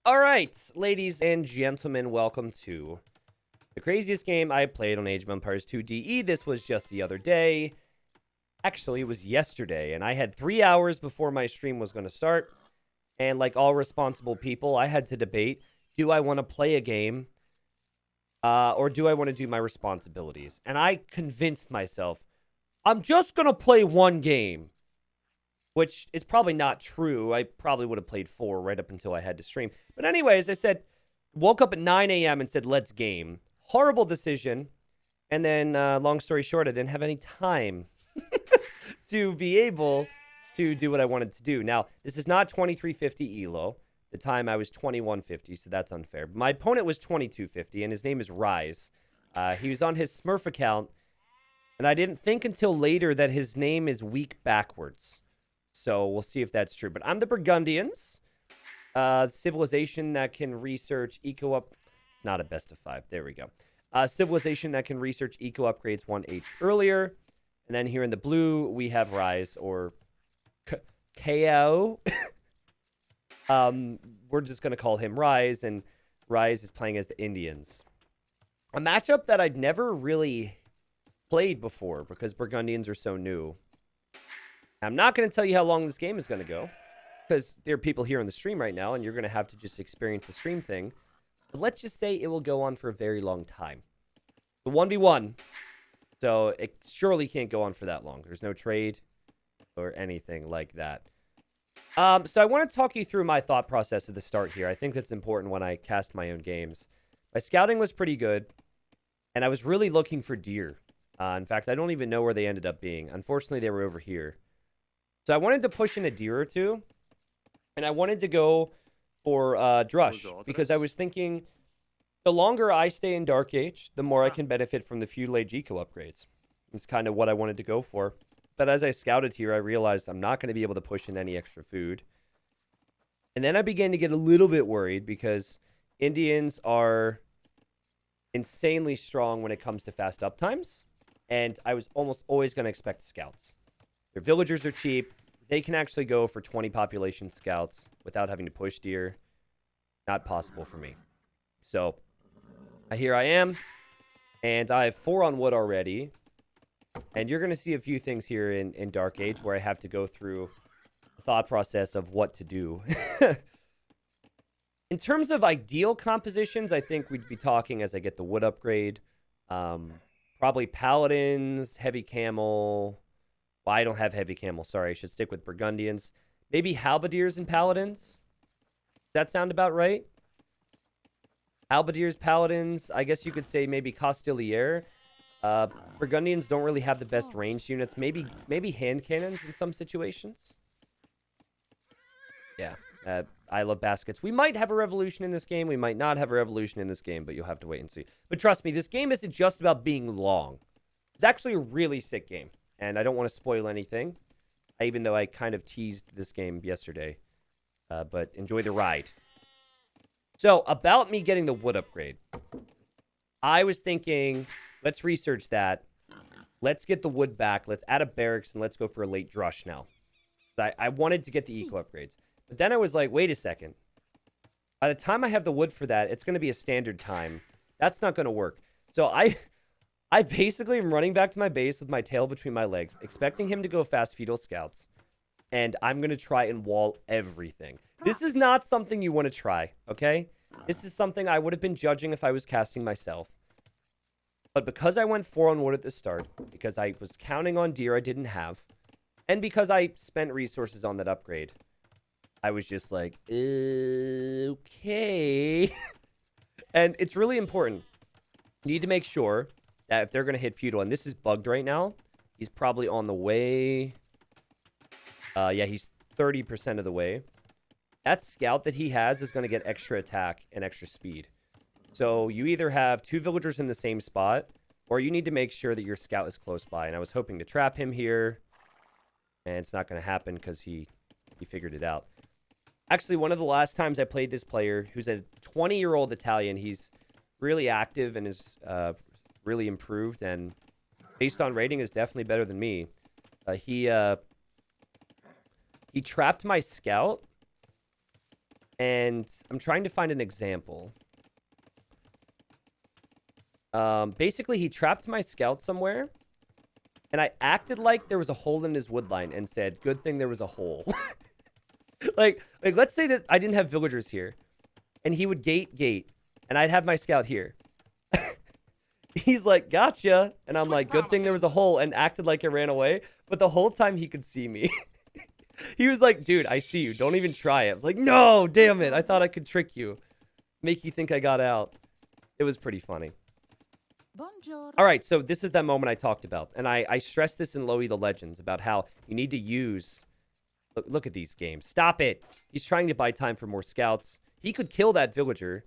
All right, ladies and gentlemen, welcome to the craziest game I played on Age of Empires 2 DE. This was just the other day. Actually, it was yesterday, and I had 3 hours before my stream was going to start. And like all responsible people, I had to debate, do I want to play a game or do I want to do my responsibilities? And I convinced myself, I'm just going to play one game. Which is probably not true. I probably would have played 4 right up until I had to stream. But anyways, I said, woke up at 9 a.m. and said, let's game. Horrible decision. And then, long story short, I didn't have any time to be able to do what I wanted to do. Now, this is not 2350 ELO. The time I was 2150, so that's unfair. My opponent was 2250, and his name is Rise. He was on his Smurf account, and I didn't think until later that his name is weak backwards. So we'll see if that's true. But I'm the Burgundians, civilization that can research eco up. It's not a best of 5. There we go. Civilization that can research eco upgrades 1H earlier. And then here in the blue, we have Rise or KO. We're just going to call him Rise. And Rise is playing as the Indians. A matchup that I'd never really played before because Burgundians are so new. I'm not going to tell you how long this game is going to go because there are people here on the stream right now and you're going to have to just experience the stream thing. But let's just say it will go on for a very long time. The 1v1. So it surely can't go on for that long. There's no trade or anything like that. So I want to talk you through my thought process at the start here. I think that's important when I cast my own games. My scouting was pretty good and I was really looking for deer. In fact, I don't even know where they ended up being. Unfortunately, they were over here. So I wanted to push in a deer or two, and I wanted to go for Drush, because I was thinking the longer I stay in Dark Age, the more I can benefit from the Feudal Age eco upgrades. It's kind of what I wanted to go for. But as I scouted here, I realized I'm not going to be able to push in any extra food. And then I began to get a little bit worried because Indians are insanely strong when it comes to fast up times, and I was almost always going to expect scouts. Their villagers are cheap. They can actually go for 20 population scouts without having to push deer. Not possible for me. So, here I am. And I have 4 on wood already. And you're going to see a few things here in Dark Age where I have to go through the thought process of what to do. In terms of ideal compositions, I think we'd be talking as I get the wood upgrade. Probably paladins, heavy camel. Well, I don't have heavy camel. Sorry, I should stick with Burgundians. Maybe halberdiers and paladins. Does that sound about right? Halberdiers, paladins. I guess you could say maybe Costilier. Burgundians don't really have the best ranged units. Maybe hand cannons in some situations. Yeah, I love baskets. We might have a revolution in this game. We might not have a revolution in this game, but you'll have to wait and see. But trust me, this game isn't just about being long. It's actually a really sick game. And I don't want to spoil anything, even though I kind of teased this game yesterday. But enjoy the ride. So, about me getting the wood upgrade. I was thinking, let's research that. Let's get the wood back. Let's add a barracks, and let's go for a late drush now. I wanted to get the eco upgrades. But then I was like, wait a second. By the time I have the wood for that, it's going to be a standard time. That's not going to work. So I basically am running back to my base with my tail between my legs, expecting him to go fast feudal scouts. And I'm going to try and wall everything. This is not something you want to try, okay? This is something I would have been judging if I was casting myself. But because I went 4 on wood at the start, because I was counting on deer I didn't have, and because I spent resources on that upgrade, I was just like, okay. And it's really important. You need to make sure that if they're going to hit feudal, and this is bugged right now, he's probably on the way. Yeah, he's 30% of the way. That scout that he has is going to get extra attack and extra speed. So you either have 2 villagers in the same spot, or you need to make sure that your scout is close by. And I was hoping to trap him here, and it's not going to happen because he figured it out. Actually, one of the last times I played this player, who's a 20-year-old Italian, he's really active and is really improved, and based on rating is definitely better than me. He trapped my scout, And I'm trying to find an example. Basically, he trapped my scout somewhere. And I acted like there was a hole in his wood line and said, good thing there was a hole. like, let's say that I didn't have villagers here. And he would gate. And I'd have my scout here. He's like, gotcha. And I'm like, good thing there was a hole, and acted like I ran away. But the whole time he could see me. He was like, dude, I see you. Don't even try it. I was like, no, damn it. I thought I could trick you. Make you think I got out. It was pretty funny. Bonjour. All right, so this is that moment I talked about. And I stressed this in Loey the Legends about how you need to use... Look at these games. Stop it. He's trying to buy time for more scouts. He could kill that villager.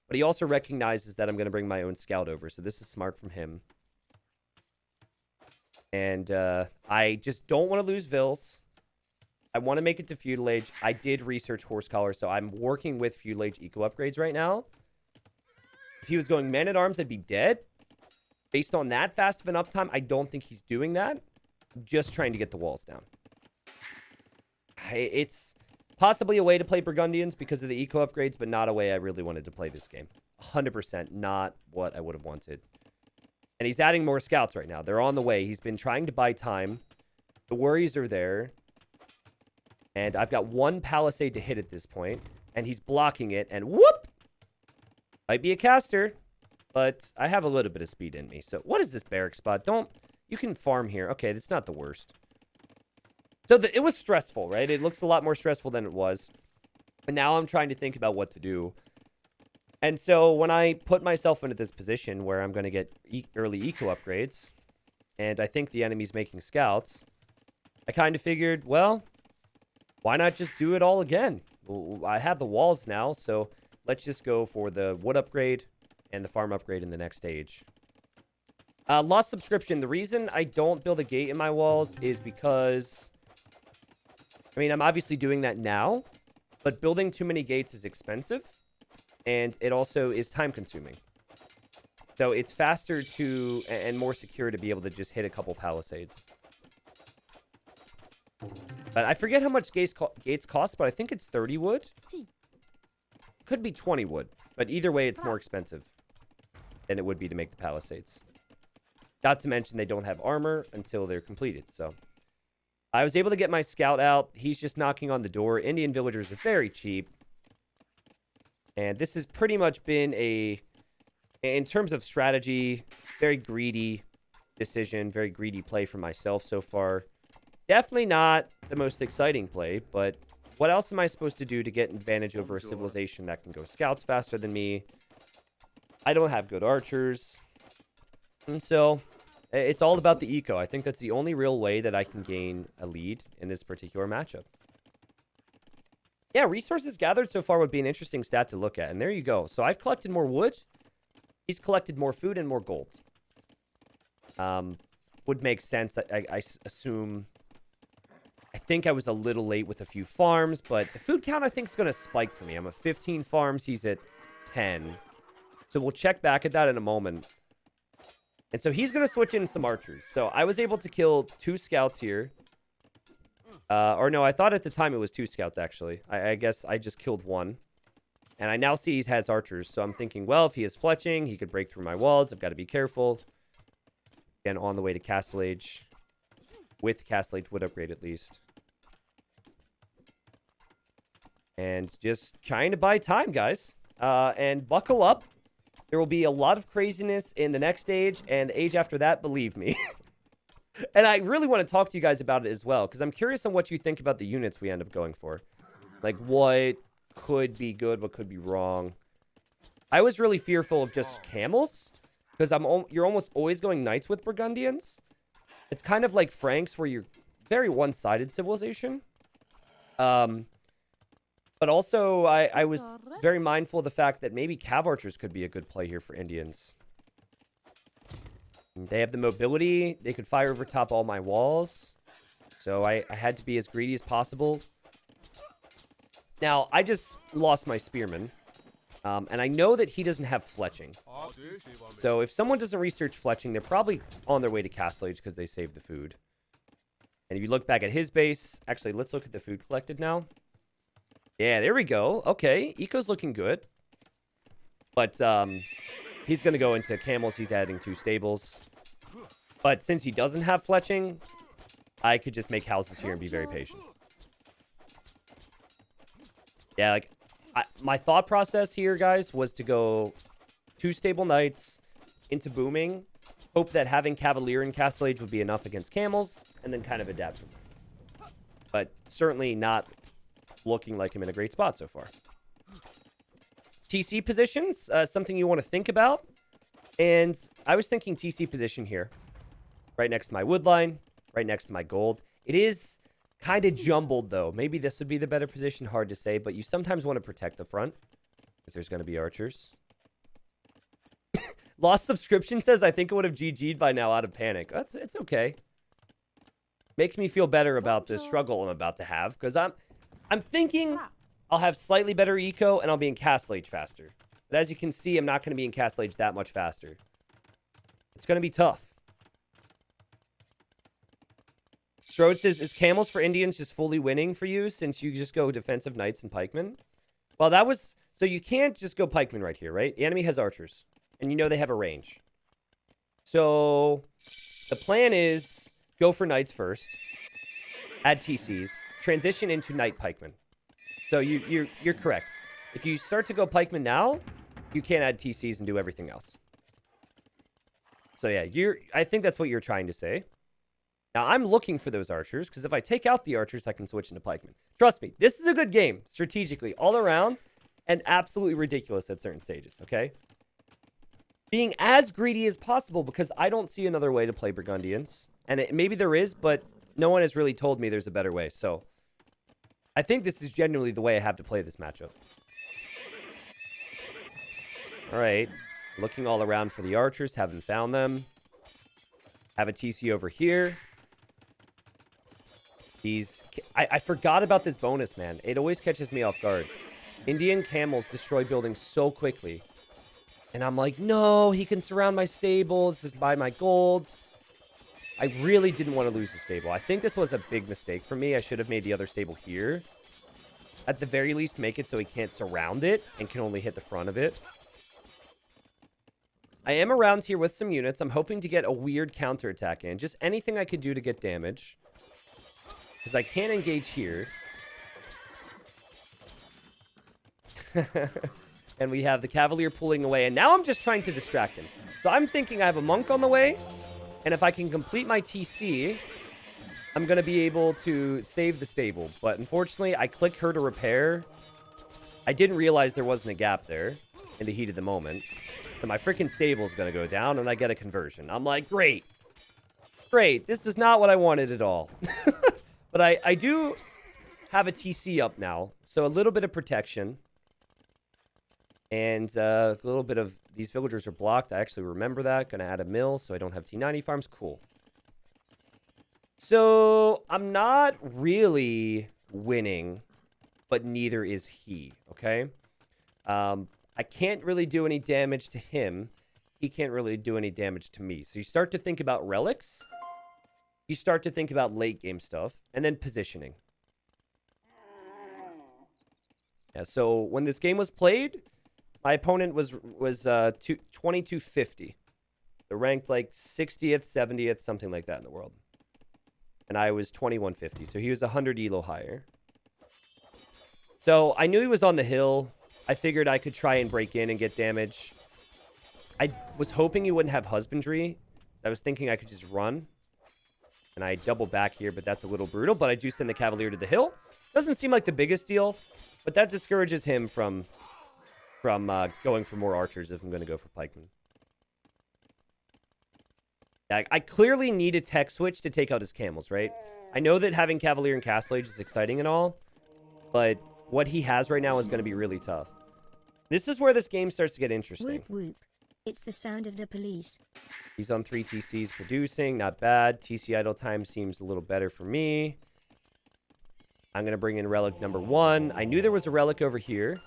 But he also recognizes that I'm going to bring my own scout over. So this is smart from him. And I just don't want to lose Vils. I want to make it to Feudal Age. I did research Horse Collar, so I'm working with Feudal Age eco upgrades right now. If he was going Man-at-Arms, I'd be dead. Based on that fast of an uptime, I don't think he's doing that. I'm just trying to get the walls down. It's... possibly a way to play Burgundians because of the eco upgrades, but not a way I really wanted to play this game. 100% not what I would have wanted. And he's adding more scouts right now. They're on the way. He's been trying to buy time. The worries are there. And I've got one palisade to hit at this point. And he's blocking it. And whoop! Might be a caster. But I have a little bit of speed in me. So what is this barrack spot? You can farm here. Okay, that's not the worst. So it was stressful, right? It looks a lot more stressful than it was. And now I'm trying to think about what to do. And so when I put myself into this position where I'm going to get early eco upgrades, and I think the enemy's making scouts, I kind of figured, well, why not just do it all again? I have the walls now, so let's just go for the wood upgrade and the farm upgrade in the next stage. Lost subscription. The reason I don't build a gate in my walls is because... I mean, I'm obviously doing that now, but building too many gates is expensive, and it also is time-consuming. So it's faster to and more secure to be able to just hit a couple palisades. But I forget how much gates cost, but I think it's 30 wood. Could be 20 wood, but either way, it's more expensive than it would be to make the palisades. Not to mention they don't have armor until they're completed, so... I was able to get my scout out. He's just knocking on the door. Indian villagers are very cheap. And this has pretty much been in terms of strategy, very greedy decision, very greedy play for myself so far. Definitely not the most exciting play, but what else am I supposed to do to get advantage over a civilization that can go scouts faster than me? I don't have good archers. And so... it's all about the eco. I think that's the only real way that I can gain a lead in this particular matchup. Yeah, resources gathered so far would be an interesting stat to look at. And there you go. So I've collected more wood. He's collected more food and more gold. Would make sense. I assume... I think I was a little late with a few farms, but the food count I think is going to spike for me. I'm at 15 farms. He's at 10. So we'll check back at that in a moment. And so he's going to switch in some archers. So I was able to kill 2 scouts here. Or no, I thought at the time it was 2 scouts, actually. I guess I just killed 1. And I now see he has archers. So I'm thinking, well, if he is fletching, he could break through my walls. I've got to be careful. Again, on the way to Castle Age. With Castle Age wood upgrade, at least. And just trying to buy time, guys. And buckle up. There will be a lot of craziness in the next age, and the age after that, believe me. And I really want to talk to you guys about it as well, because I'm curious on what you think about the units we end up going for. Like, what could be good, what could be wrong. I was really fearful of just camels, because you're almost always going knights with Burgundians. It's kind of like Franks, where you're very one-sided civilization. But also, I was very mindful of the fact that maybe cav archers could be a good play here for Indians. They have the mobility. They could fire over top all my walls. So I had to be as greedy as possible. Now, I just lost my spearman. And I know that he doesn't have fletching. So if someone doesn't research fletching, they're probably on their way to Castle Age because they saved the food. And if you look back at his base... Actually, let's look at the food collected now. Yeah, there we go. Okay, Eco's looking good. But he's going to go into camels. He's adding 2 stables. But since he doesn't have fletching, I could just make houses here and be very patient. Yeah, like, my thought process here, guys, was to go 2 stable knights into booming, hope that having Cavalier and Castle Age would be enough against camels, and then kind of adapt from there. But certainly not looking like I'm in a great spot so far. TC positions, something you want to think about. And I was thinking TC position here, right next to my wood line, right next to my gold. It is kind of jumbled, though. Maybe this would be the better position. Hard to say, but you sometimes want to protect the front if there's going to be archers. Lost subscription says, I think I would have GG'd by now out of panic. It's okay. Makes me feel better about the struggle I'm about to have, because I'm thinking I'll have slightly better eco and I'll be in Castle Age faster. But as you can see, I'm not going to be in Castle Age that much faster. It's going to be tough. Strode says, is camels for Indians just fully winning for you since you just go defensive knights and pikemen? Well, that was... So you can't just go pikemen right here, right? The enemy has archers. And you know they have a range. So the plan is go for knights first. Add TCs. Transition into knight pikemen. So you're correct. If you start to go pikemen now, you can't add TCs and do everything else. So yeah, I think that's what you're trying to say. Now, I'm looking for those archers, because if I take out the archers, I can switch into pikemen. Trust me, this is a good game, strategically, all around, and absolutely ridiculous at certain stages, okay? Being as greedy as possible, because I don't see another way to play Burgundians. And maybe there is, but no one has really told me there's a better way, so... I think this is genuinely the way I have to play this matchup. Alright, looking all around for the archers, haven't found them. Have a TC over here. I forgot about this bonus, man. It always catches me off guard. Indian camels destroy buildings so quickly. And I'm like, no, he can surround my stable. This is buy my gold. I really didn't want to lose the stable. I think this was a big mistake for me. I should have made the other stable here. At the very least, make it so he can't surround it and can only hit the front of it. I am around here with some units. I'm hoping to get a weird counterattack in. Just anything I could do to get damage. Because I can't engage here. And we have the Cavalier pulling away. And now I'm just trying to distract him. So I'm thinking I have a monk on the way. And if I can complete my TC, I'm going to be able to save the stable. But unfortunately, I click her to repair. I didn't realize there wasn't a gap there in the heat of the moment. So my freaking stable is going to go down, and I get a conversion. I'm like, great. Great. This is not what I wanted at all. But I do have a TC up now. So a little bit of protection. And a little bit of... These villagers are blocked. I actually remember that. Going to add a mill so I don't have T90 farms. Cool. So I'm not really winning, but neither is he. Okay? I can't really do any damage to him. He can't really do any damage to me. So you start to think about relics. You start to think about late game stuff. And then positioning. Yeah, so when this game was played, my opponent was 2250. So ranked like 60th, 70th, something like that in the world. And I was 2150. So he was 100 elo higher. So I knew he was on the hill. I figured I could try and break in and get damage. I was hoping he wouldn't have husbandry. I was thinking I could just run. And I double back here, but that's a little brutal. But I do send the Cavalier to the hill. Doesn't seem like the biggest deal. But that discourages him from going for more archers if I'm going to go for pikemen. I clearly need a tech switch to take out his camels, right? I know that having Cavalier and Castle Age is exciting and all. But what he has right now is going to be really tough. This is where this game starts to get interesting. Whoop whoop. It's the sound of the police. He's on 3 TCs producing. Not bad. TC idle time seems a little better for me. I'm going to bring in relic number 1. I knew there was a relic over here.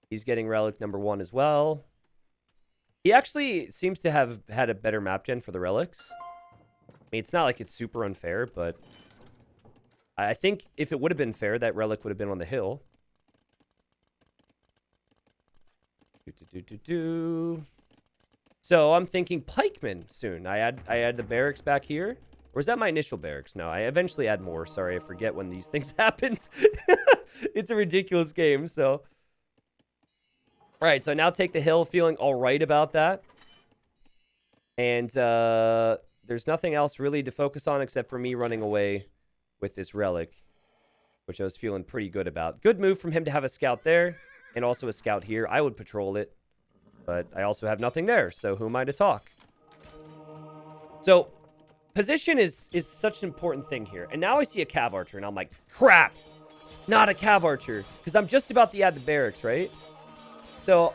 He's getting relic number 1 as well. He actually seems to have had a better map gen for the relics. I mean, it's not like it's super unfair, but I think if it would have been fair, that relic would have been on the hill. So I'm thinking pikemen soon. I add the barracks back here. Or is that my initial barracks? No, I eventually add more. Sorry, I forget when these things happen. It's a ridiculous game, so. All right, so I now take the hill, feeling all right about that. And there's nothing else really to focus on except for me running away with this relic, which I was feeling pretty good about. Good move from him to have a scout there and also a scout here. I would patrol it, but I also have nothing there, so who am I to talk? So position is such an important thing here. And now I see a cav archer, and I'm like, crap, not a cav archer, because I'm just about to add the barracks, right? So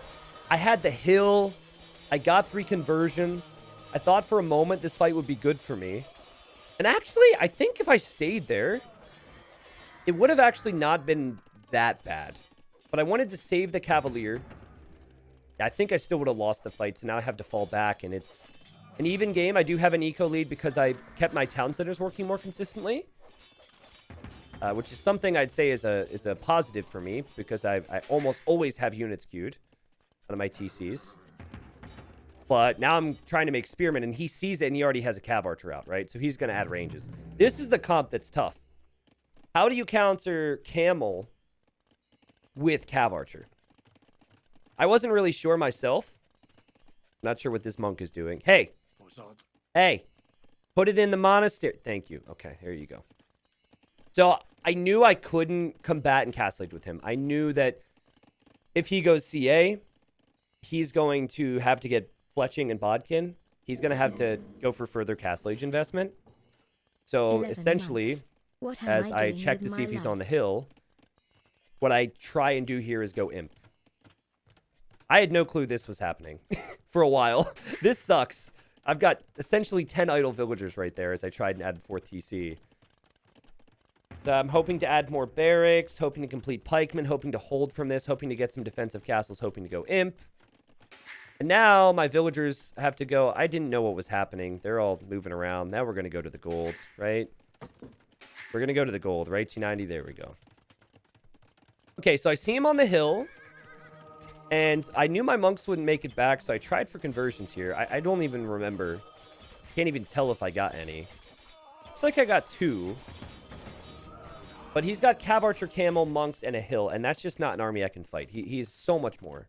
I had the hill. I got 3 conversions. I thought for a moment this fight would be good for me. And actually, I think if I stayed there, it would have actually not been that bad. But I wanted to save the Cavalier. I think I still would have lost the fight, so now I have to fall back, and it's an even game. I do have an eco lead because I kept my town centers working more consistently, which is something I'd say is a positive for me because I almost always have units queued out of my TCs. But now I'm trying to make Spearman, and he sees it, and he already has a Cav Archer out, right? So he's going to add ranges. This is the comp that's tough. How do you counter Camel with Cav Archer? I wasn't really sure myself. Not sure what this monk is doing. Hey. Hey. Put it in the monastery. Thank you. Okay, here you go. So I knew I couldn't combat and castle age with him. I knew that if he goes CA, he's going to have to get Fletching and Bodkin. He's going to have to go for further castle age investment. So essentially, as I check to see if he's on the hill, what I try and do here is go imp. I had no clue this was happening for a while. This sucks. I've got essentially 10 idle villagers right there as I tried and add 4th TC. So I'm hoping to add more barracks, hoping to complete pikemen, hoping to hold from this, hoping to get some defensive castles, hoping to go imp. And now my villagers have to go. I didn't know what was happening. They're all moving around. Now we're going to go to the gold, right? We're going to go to the gold, right? T90, there we go. Okay, so I see him on the hill. And I knew my monks wouldn't make it back, so I tried for conversions here. I don't even remember. Can't even tell if I got any. Looks like I got 2. But he's got Cav Archer, Camel, Monks, and a hill. And that's just not an army I can fight. He's so much more.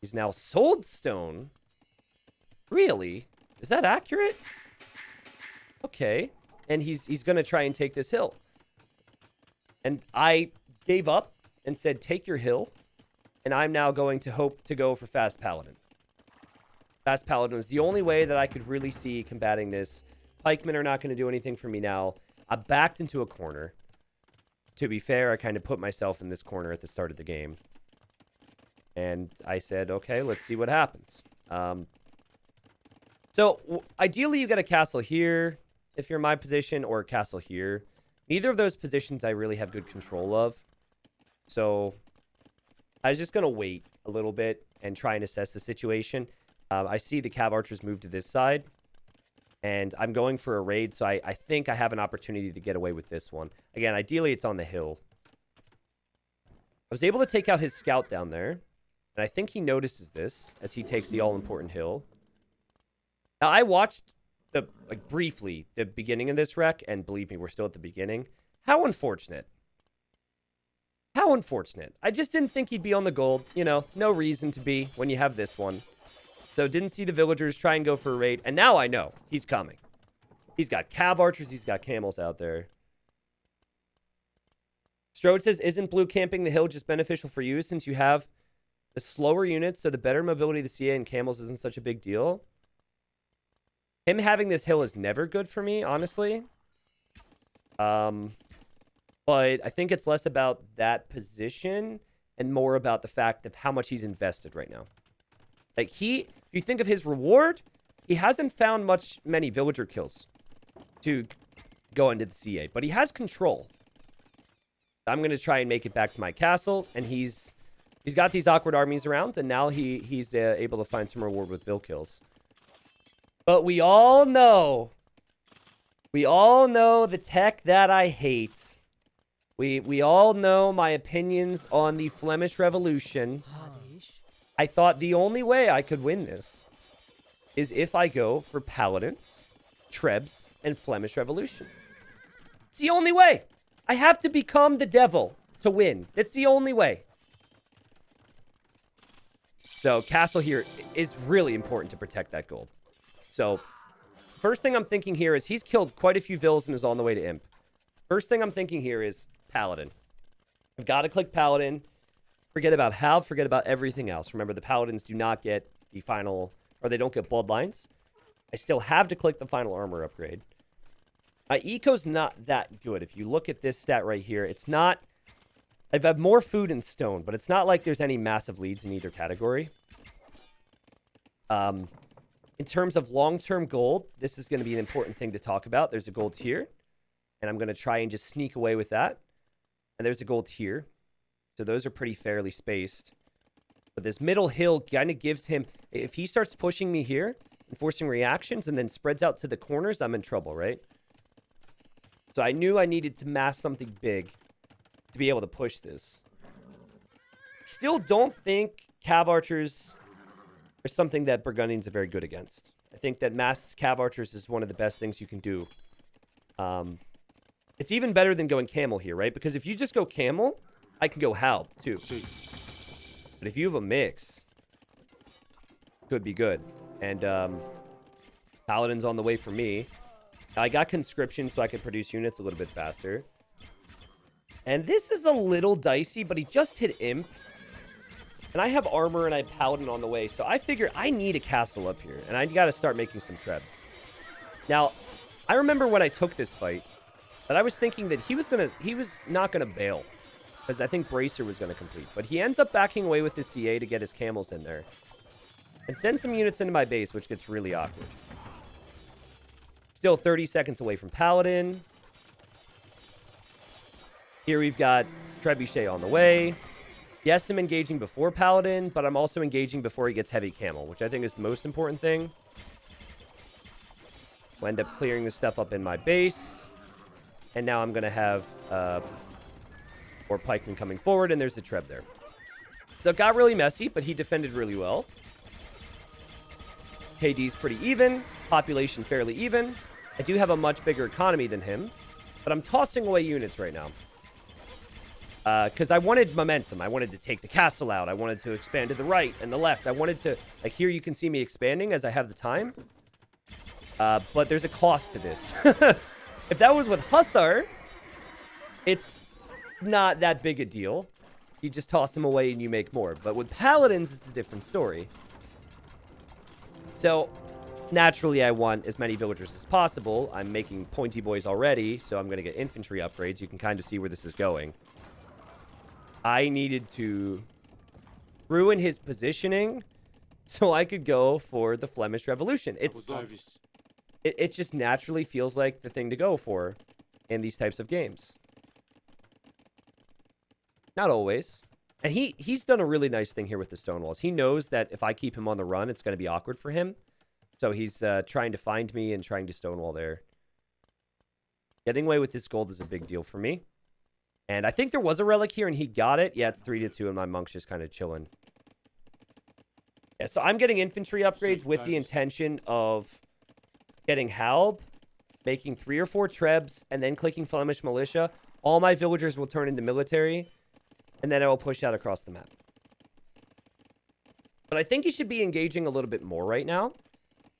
He's now Soldstone. Really? Is that accurate? Okay. And he's going to try and take this hill. And I gave up and said, take your hill. And I'm now going to hope to go for Fast Paladin. Fast Paladin was the only way that I could really see combating this. Pikemen are not going to do anything for me now. I backed into a corner. To be fair, I kind of put myself in this corner at the start of the game. And I said, okay, let's see what happens. So ideally, you get a castle here if you're in my position, or a castle here. Neither of those positions I really have good control of. So I was just going to wait a little bit and try and assess the situation. I see the Cav Archers move to this side. And I'm going for a raid, so I think I have an opportunity to get away with this one. Again, ideally, it's on the hill. I was able to take out his scout down there. And I think he notices this as he takes the all-important hill. Now, I watched briefly the beginning of this wreck, and believe me, we're still at the beginning. How unfortunate. How unfortunate. I just didn't think he'd be on the gold. You know, no reason to be when you have this one. So didn't see the villagers try and go for a raid. And now I know he's coming. He's got Cav Archers. He's got camels out there. Strode says, isn't blue camping the hill just beneficial for you since you have the slower units, so the better mobility of the CA and camels isn't such a big deal? Him having this hill is never good for me, honestly. But I think it's less about that position and more about the fact of how much he's invested right now. Like, if you think of his reward, he hasn't found many villager kills to go into the CA, but he has control. I'm going to try and make it back to my castle, and he's got these awkward armies around, and now he's able to find some reward with Bill kills. But we all know the tech that I hate. We all know my opinions on the Flemish Revolution. I thought the only way I could win this is if I go for Paladins, Trebs, and Flemish Revolution. It's the only way. I have to become the devil to win. That's the only way. So castle here is really important to protect that gold. So first thing I'm thinking here is he's killed quite a few vills and is on the way to imp. First thing I'm thinking here is Paladin. I've got to click Paladin. Forget about Halb. Forget about everything else. Remember, the Paladins do not get the final, or they don't get bloodlines. I still have to click the final armor upgrade. My eco's not that good. If you look at this stat right here, it's not... I've had more food and stone, but it's not like there's any massive leads in either category. In terms of long-term gold, this is going to be an important thing to talk about. There's a gold here, and I'm going to try and just sneak away with that. And there's a gold here. So those are pretty fairly spaced. But this middle hill kind of gives him... If he starts pushing me here, and forcing reactions, and then spreads out to the corners, I'm in trouble, right? So I knew I needed to mass something big to be able to push this. Still don't think Cav Archers are something that Burgundians are very good against. I think that mass Cav Archers is one of the best things you can do. It's even better than going Camel here, right? Because if you just go Camel, I can go Halb too. But if you have a mix, could be good. And Paladin's on the way for me. I got conscription so I can produce units a little bit faster. And this is a little dicey, but he just hit imp. And I have armor and I have Paladin on the way. So I figure I need a castle up here. And I got to start making some trebs. Now, I remember when I took this fight, that I was thinking that he was not going to bail. Because I think Bracer was going to complete. But he ends up backing away with his CA to get his camels in there. And send some units into my base, which gets really awkward. Still 30 seconds away from Paladin. Here we've got Trebuchet on the way. Yes, I'm engaging before Paladin, but I'm also engaging before he gets heavy camel, which I think is the most important thing. We'll end up clearing this stuff up in my base. And now I'm going to have more pikemen coming forward, and there's the Treb there. So it got really messy, but he defended really well. KD's pretty even. Population fairly even. I do have a much bigger economy than him, but I'm tossing away units right now. Because I wanted momentum. I wanted to take the castle out. I wanted to expand to the right and the left. I wanted to... Like, here you can see me expanding as I have the time. But there's a cost to this. If that was with Hussar, it's not that big a deal. You just toss them away and you make more. But with Paladins, it's a different story. So, naturally, I want as many villagers as possible. I'm making pointy boys already, so I'm going to get infantry upgrades. You can kind of see where this is going. I needed to ruin his positioning so I could go for the Flemish Revolution. It just naturally feels like the thing to go for in these types of games. Not always. And he's done a really nice thing here with the stone walls. He knows that if I keep him on the run, it's going to be awkward for him. So he's trying to find me and trying to stonewall there. Getting away with this gold is a big deal for me. And I think there was a relic here and he got it. Yeah, it's 3-2 and my monk's just kind of chilling. Yeah, so I'm getting infantry upgrades with the intention of getting Halb, making 3 or 4 trebs, and then clicking Flemish Militia. All my villagers will turn into military, and then I will push out across the map. But I think he should be engaging a little bit more right now.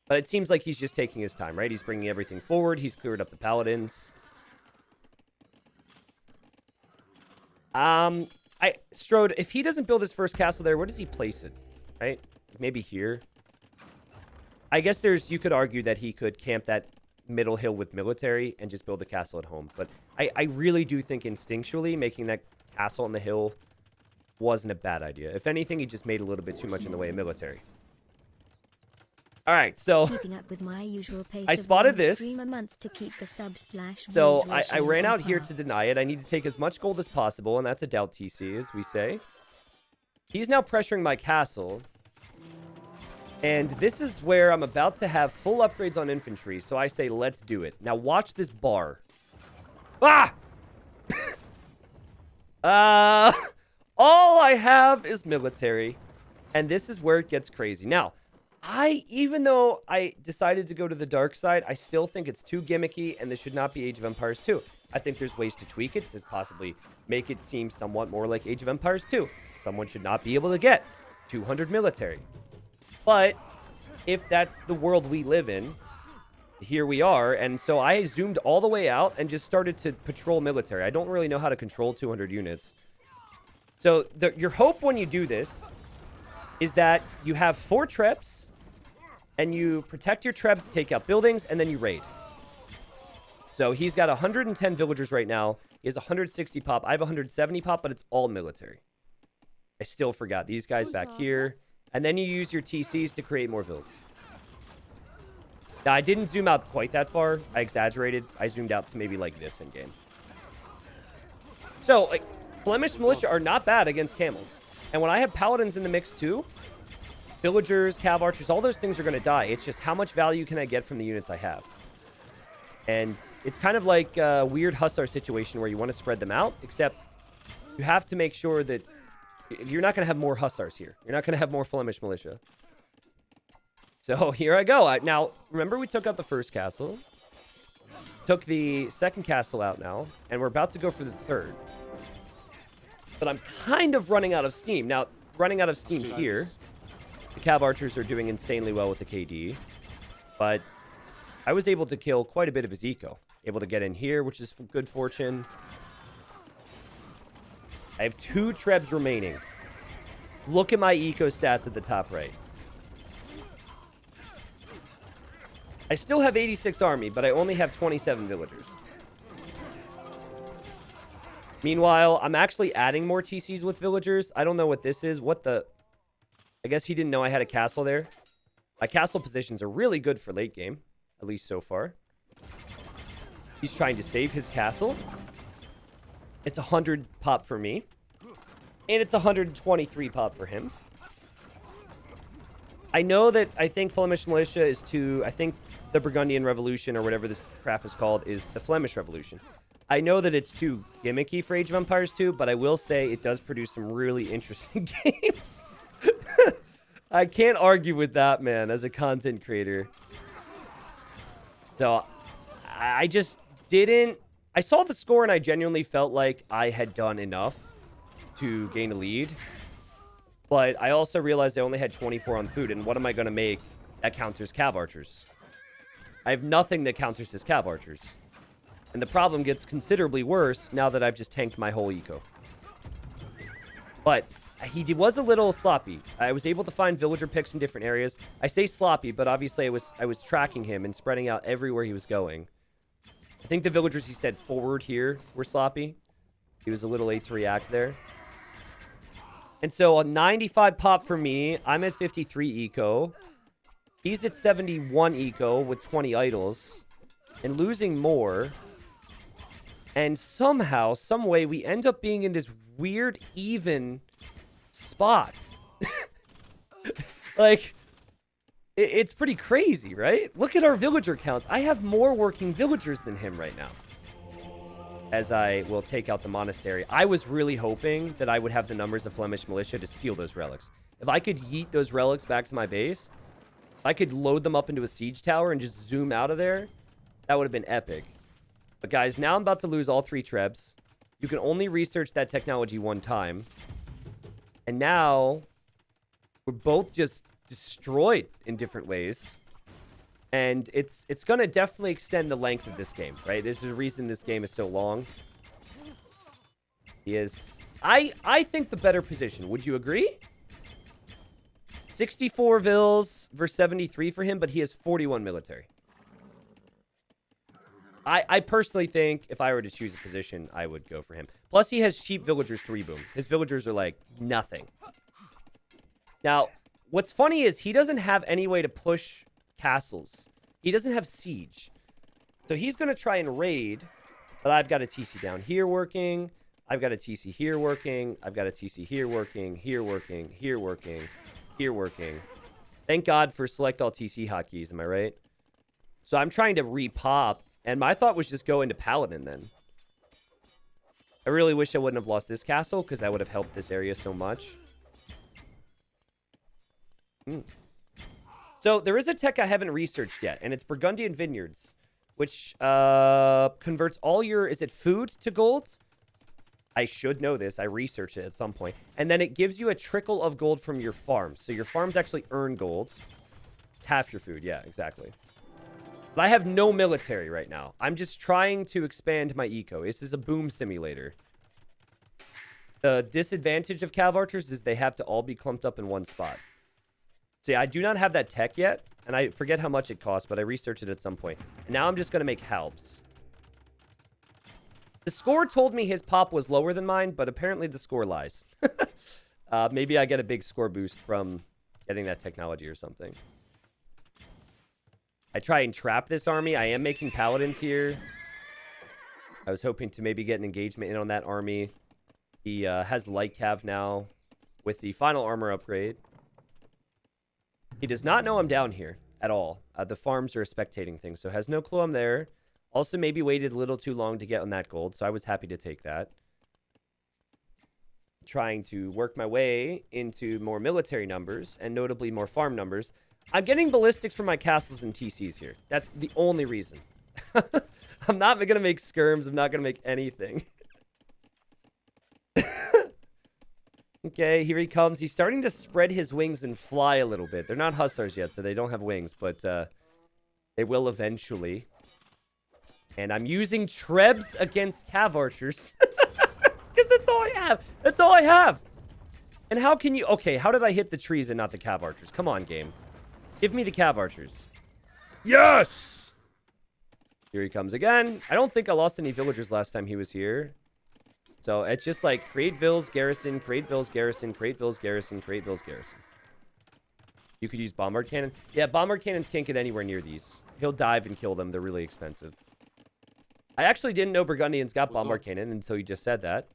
But it seems like he's just taking his time, right? He's bringing everything forward. He's cleared up the Paladins. Strode, if he doesn't build his first castle there, where does he place it? Right? Maybe here. I guess you could argue that he could camp that middle hill with military and just build a castle at home. But I really do think instinctually making that castle on the hill wasn't a bad idea. If anything, he just made a little bit too much in the way of military. All right, so Keeping up with my usual pace I spotted this. stream a month to keep the So I ran out here to deny it. I need to take as much gold as possible, and that's a doubt TC, as we say. He's now pressuring my castle. And this is where I'm about to have full upgrades on infantry, so I say let's do it. Now watch this bar. Ah! All I have is military. And this is where it gets crazy. Now, even though I decided to go to the dark side, I still think it's too gimmicky, and this should not be Age of Empires 2. I think there's ways to tweak it to possibly make it seem somewhat more like Age of Empires 2. Someone should not be able to get 200 military. But if that's the world we live in, here we are. And so I zoomed all the way out and just started to patrol military. I don't really know how to control 200 units. So your hope when you do this is that you have 4 trebs and you protect your trebs to take out buildings, and then you raid. So he's got 110 villagers right now. He has 160 pop. I have 170 pop, but it's all military. I still forgot these guys back here. And then you use your TCs to create more villas. Now, I didn't zoom out quite that far. I exaggerated. I zoomed out to maybe like this in game. So, like, Flemish militia are not bad against camels. And when I have paladins in the mix too, villagers, cav archers, all those things are going to die. It's just how much value can I get from the units I have? And it's kind of like a weird hussar situation where you want to spread them out, except you have to make sure that you're not going to have more hussars here. You're not going to have more Flemish militia. So here I go. Now, remember we took out the first castle. Took the second castle out now. And we're about to go for the third. But I'm kind of running out of steam. Now, running out of steam here. The cav archers are doing insanely well with the KD. But I was able to kill quite a bit of his eco. Able to get in here, which is good fortune. I have 2 trebs remaining. Look at my eco stats at the top right. I still have 86 army, but I only have 27 villagers. Meanwhile, I'm actually adding more TCs with villagers. I don't know what this is. I guess he didn't know I had a castle there. My castle positions are really good for late game, at least so far. He's trying to save his castle. It's 100 pop for me. And it's 123 pop for him. I know that I think Flemish militia is I think the Burgundian Revolution, or whatever this crap is called, is the Flemish Revolution. I know that it's too gimmicky for Age of Empires 2, but I will say it does produce some really interesting games. I can't argue with that, man, as a content creator. So, I just didn't... I saw the score and I genuinely felt like I had done enough to gain a lead. But I also realized I only had 24 on food, and what am I going to make that counters cav archers? I have nothing that counters his cav archers. And the problem gets considerably worse now that I've just tanked my whole eco. But he was a little sloppy. I was able to find villager picks in different areas. I say sloppy, but obviously I was tracking him and spreading out everywhere he was going. I think the villagers he said forward here were sloppy. He was a little late to react there. And so a 95 pop for me. I'm at 53 eco. He's at 71 eco with 20 idols. And losing more. And somehow, some way, we end up being in this weird, even spot. Like, it's pretty crazy, right? Look at our villager counts. I have more working villagers than him right now. As I will take out the monastery. I was really hoping that I would have the numbers of Flemish militia to steal those relics. If I could yeet those relics back to my base, if I could load them up into a siege tower and just zoom out of there, that would have been epic. But guys, now I'm about to lose all 3 trebs. You can only research that technology 1 time. And now, we're both just destroyed in different ways. And it's going to definitely extend the length of this game, right? There's a reason this game is so long. He is... I think the better position. Would you agree? 64 vills versus 73 for him, but he has 41 military. I personally think if I were to choose a position, I would go for him. Plus, he has cheap villagers to reboom. His villagers are like nothing. Now, what's funny is he doesn't have any way to push castles. He doesn't have siege. So he's going to try and raid, but I've got a TC down here working. I've got a TC here working. I've got a TC here working, here working, here working, here working. Thank God for select all TC hotkeys, am I right? So I'm trying to repop, and my thought was just go into Paladin then. I really wish I wouldn't have lost this castle, because that would have helped this area so much. So there is a tech I haven't researched yet, and it's Burgundian Vineyards, which converts all your, is it food to gold? I should know this. I researched it at some point. And then it gives you a trickle of gold from your farms. So your farms actually earn gold. It's half your food. Yeah, exactly. But I have no military right now. I'm just trying to expand my eco. This is a boom simulator. The disadvantage of cav archers is they have to all be clumped up in one spot. See, I do not have that tech yet. And I forget how much it costs, but I researched it at some point. And now I'm just going to make halbs. The score told me his pop was lower than mine, but apparently the score lies. Maybe I get a big score boost from getting that technology or something. I try and trap this army. I am making paladins here. I was hoping to maybe get an engagement in on that army. He has light cav now with the final armor upgrade. He does not know I'm down here at all. The farms are a spectating thing, so has no clue I'm there. Also, maybe waited a little too long to get on that gold, so I was happy to take that. Trying to work my way into more military numbers, and notably more farm numbers. I'm getting ballistics for my castles and TCs here. That's the only reason. I'm not going to make skirms. I'm not going to make anything. Okay, here he comes. He's starting to spread his wings and fly a little bit. They're not hussars yet, so they don't have wings, but they will eventually. And I'm using trebs against cav archers. Because that's all I have. That's all I have. And how can you... Okay, how did I hit the trees and not the cav archers? Come on, game. Give me the cav archers. Yes! Here he comes again. I don't think I lost any villagers last time he was here. So it's just like create vills, garrison, create vills, garrison, create vills, garrison, create vills, garrison. You could use bombard cannon. Yeah, bombard cannons can't get anywhere near these. He'll dive and kill them. They're really expensive. I actually didn't know Burgundians got bombard cannon until you just said that.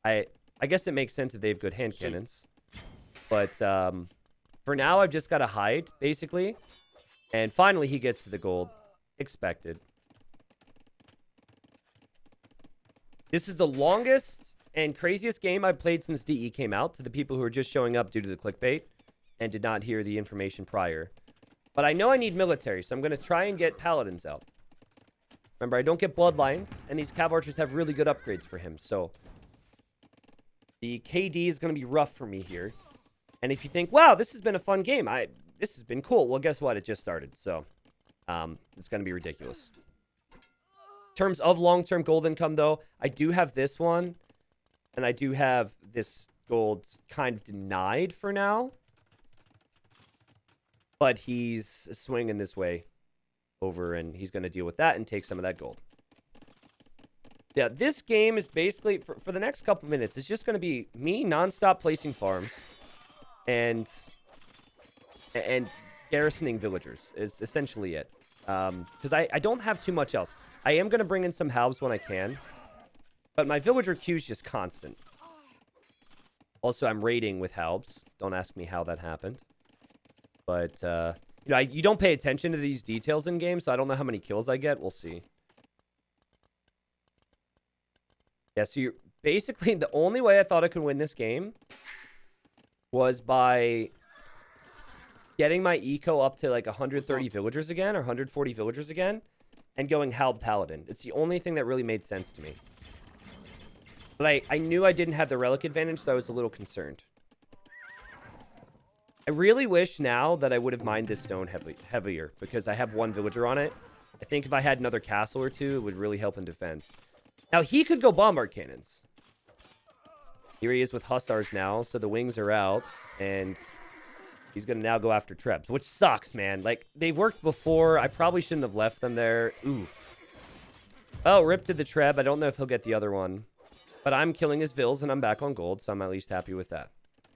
I guess it makes sense if they have good hand cannons. But for now, I've just got to hide, basically. And finally, he gets to the gold. Expected. This is the longest and craziest game I've played since DE came out, to the people who are just showing up due to the clickbait and did not hear the information prior. But I know I need military, so I'm going to try and get paladins out. Remember, I don't get bloodlines, and these cav archers have really good upgrades for him, so the KD is going to be rough for me here. And if you think, wow, this has been a fun game, this has been cool, well, guess what? It just started, so it's going to be ridiculous. In terms of long-term gold income, though, I do have this one, and I do have this gold kind of denied for now. But he's swinging this way over, and he's going to deal with that and take some of that gold. Yeah, this game is basically, for the next couple minutes, it's just going to be me nonstop placing farms and garrisoning villagers. It's essentially it. Because I don't have too much else. I am going to bring in some halbs when I can. But my villager queue is just constant. Also, I'm raiding with halbs. Don't ask me how that happened. But, you know, you don't pay attention to these details in game, so I don't know how many kills I get. We'll see. Yeah, so you're basically, the only way I thought I could win this game was by getting my eco up to like 130 villagers again, or 140 villagers again, and going halb paladin. It's the only thing that really made sense to me. But I knew I didn't have the relic advantage, so I was a little concerned. I really wish now that I would have mined this stone heavier, because I have one villager on it. I think if I had another castle or two, it would really help in defense. Now, he could go bombard cannons. Here he is with hussars now, so the wings are out, and he's going to now go after trebs, which sucks, man. Like, they worked before. I probably shouldn't have left them there. Oof. Oh, rip to the treb. I don't know if he'll get the other one. But I'm killing his vills, and I'm back on gold, so I'm at least happy with that.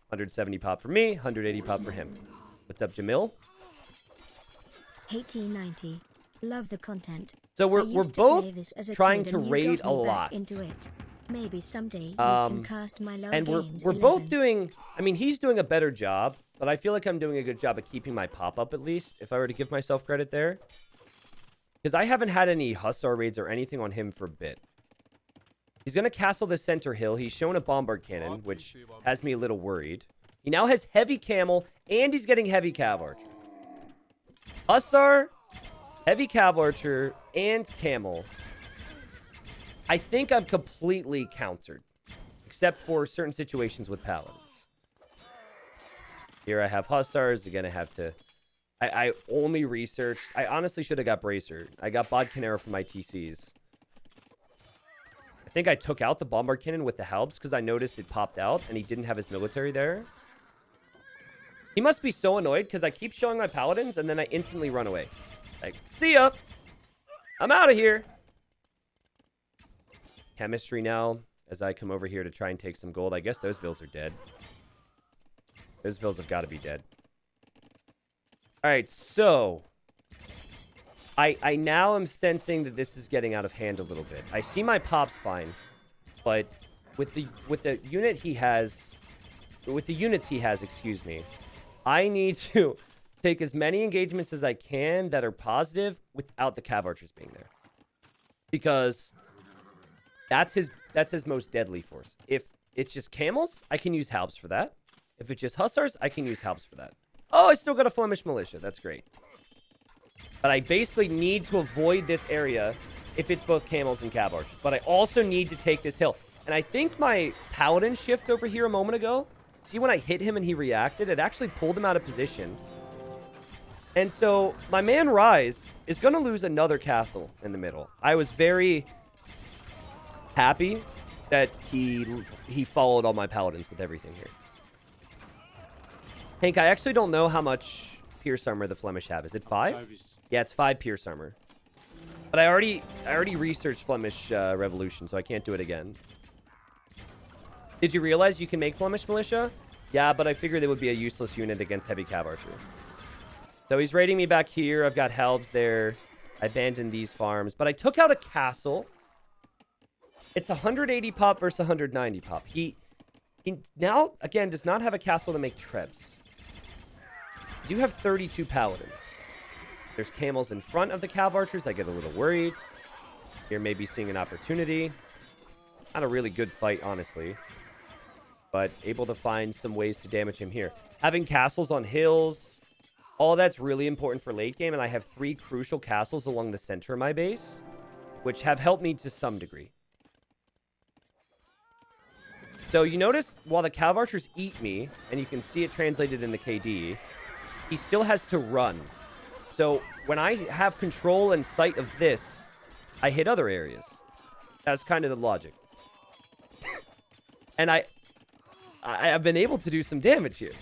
170 pop for me, 180 pop for him. What's up, Jamil? 1890. Love the content. So we're both trying to raid a lot. Into it. Maybe someday you can cast my lower and games we're 11. both doing, I mean, he's doing a better job, but I feel like I'm doing a good job of keeping my pop up at least, if I were to give myself credit there. Because I haven't had any hussar raids or anything on him for a bit. He's going to castle the center hill. He's shown a bombard cannon, which has me a little worried. He now has heavy camel, and he's getting heavy cav archer. Hussar, heavy cav archer, and camel. I think I'm completely countered, except for certain situations with paladins. Here I have hussars. Again, I have to... I only researched... I honestly should have got bracer. I got bodcanero for my TCs. I think I took out the bombard cannon with the halbs because I noticed it popped out and he didn't have his military there. He must be so annoyed because I keep showing my paladins and then I instantly run away. Like, see ya. I'm out of here. Chemistry now as I come over here to try and take some gold. I guess those vills are dead. Those vills have got to be dead. All right, so... I now am sensing that this is getting out of hand a little bit. I see my pops fine, but with the unit he has, with the units he has, excuse me, I need to take as many engagements as I can that are positive without the cav archers being there, because that's his most deadly force. If it's just camels, I can use halbs for that. If it's just hussars, I can use halbs for that. Oh, I still got a Flemish militia. That's great. But I basically need to avoid this area if it's both camels and cav archers. But I also need to take this hill. And I think my paladin shift over here a moment ago, see when I hit him and he reacted, it actually pulled him out of position. And so my man Rise is going to lose another castle in the middle. I was very happy that he followed all my paladins with everything here. Hank, I actually don't know how much pierce armor the Flemish have. Is it 5? Yeah, it's 5 pierce armor. But I already researched Flemish Revolution, so I can't do it again. Did you realize you can make Flemish militia? Yeah, but I figured it would be a useless unit against heavy cav archer. So he's raiding me back here. I've got halbs there. I abandoned these farms, but I took out a castle. It's 180 pop versus 190 pop. He now, again, does not have a castle to make trebs. I do have 32 paladins. There's camels in front of the cav archers. I get a little worried. Here, maybe seeing an opportunity. Not a really good fight, honestly. But able to find some ways to damage him here. Having castles on hills, all that's really important for late game. And I have 3 crucial castles along the center of my base, which have helped me to some degree. So you notice while the cav archers eat me, and you can see it translated in the KD, he still has to run. So when I have control and sight of this, I hit other areas. That's kind of the logic. And I've been able to do some damage here.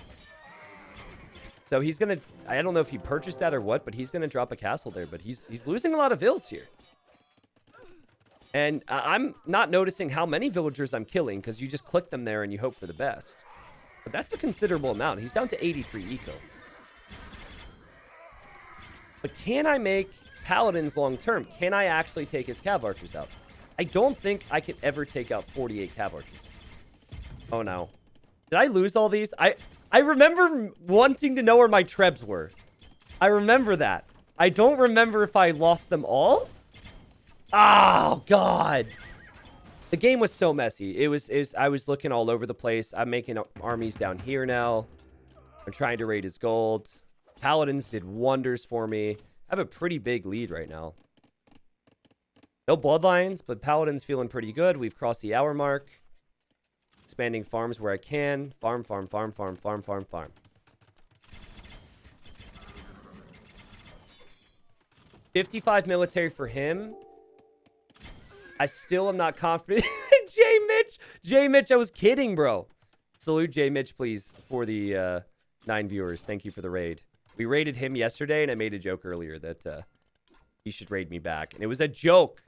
So he's going to... I don't know if he purchased that or what, but he's going to drop a castle there. But he's losing a lot of vills here. And I'm not noticing how many villagers I'm killing, because you just click them there and you hope for the best. But that's a considerable amount. He's down to 83 eco. But can I make paladins long term? Can I actually take his cav archers out? I don't think I could ever take out 48 cav archers. Oh no. Did I lose all these? I remember wanting to know where my trebs were. I remember that. I don't remember if I lost them all. Oh god. The game was so messy. I was looking all over the place. I'm making armies down here now. I'm trying to raid his gold. Paladins did wonders for me. I have a pretty big lead right now. No bloodlines, but Paladins feeling pretty good. We've crossed the hour mark. Expanding farms where I can. Farm, farm, farm, farm, farm, farm, farm. 55 military for him. I still am not confident. J Mitch, I was kidding, bro. Salute J Mitch, please, for the 9 viewers. Thank you for the raid. We raided him yesterday, and I made a joke earlier that he should raid me back. And it was a joke.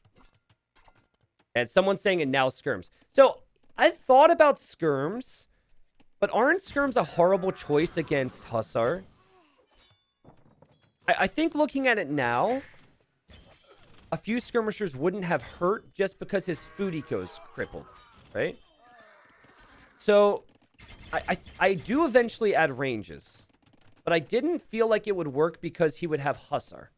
And someone's saying it now skirms. So I thought about skirms, but aren't skirms a horrible choice against Hussar? I think looking at it now, a few skirmishers wouldn't have hurt just because his food eco's crippled, right? So I do eventually add ranges. But I didn't feel like it would work because he would have Hussar,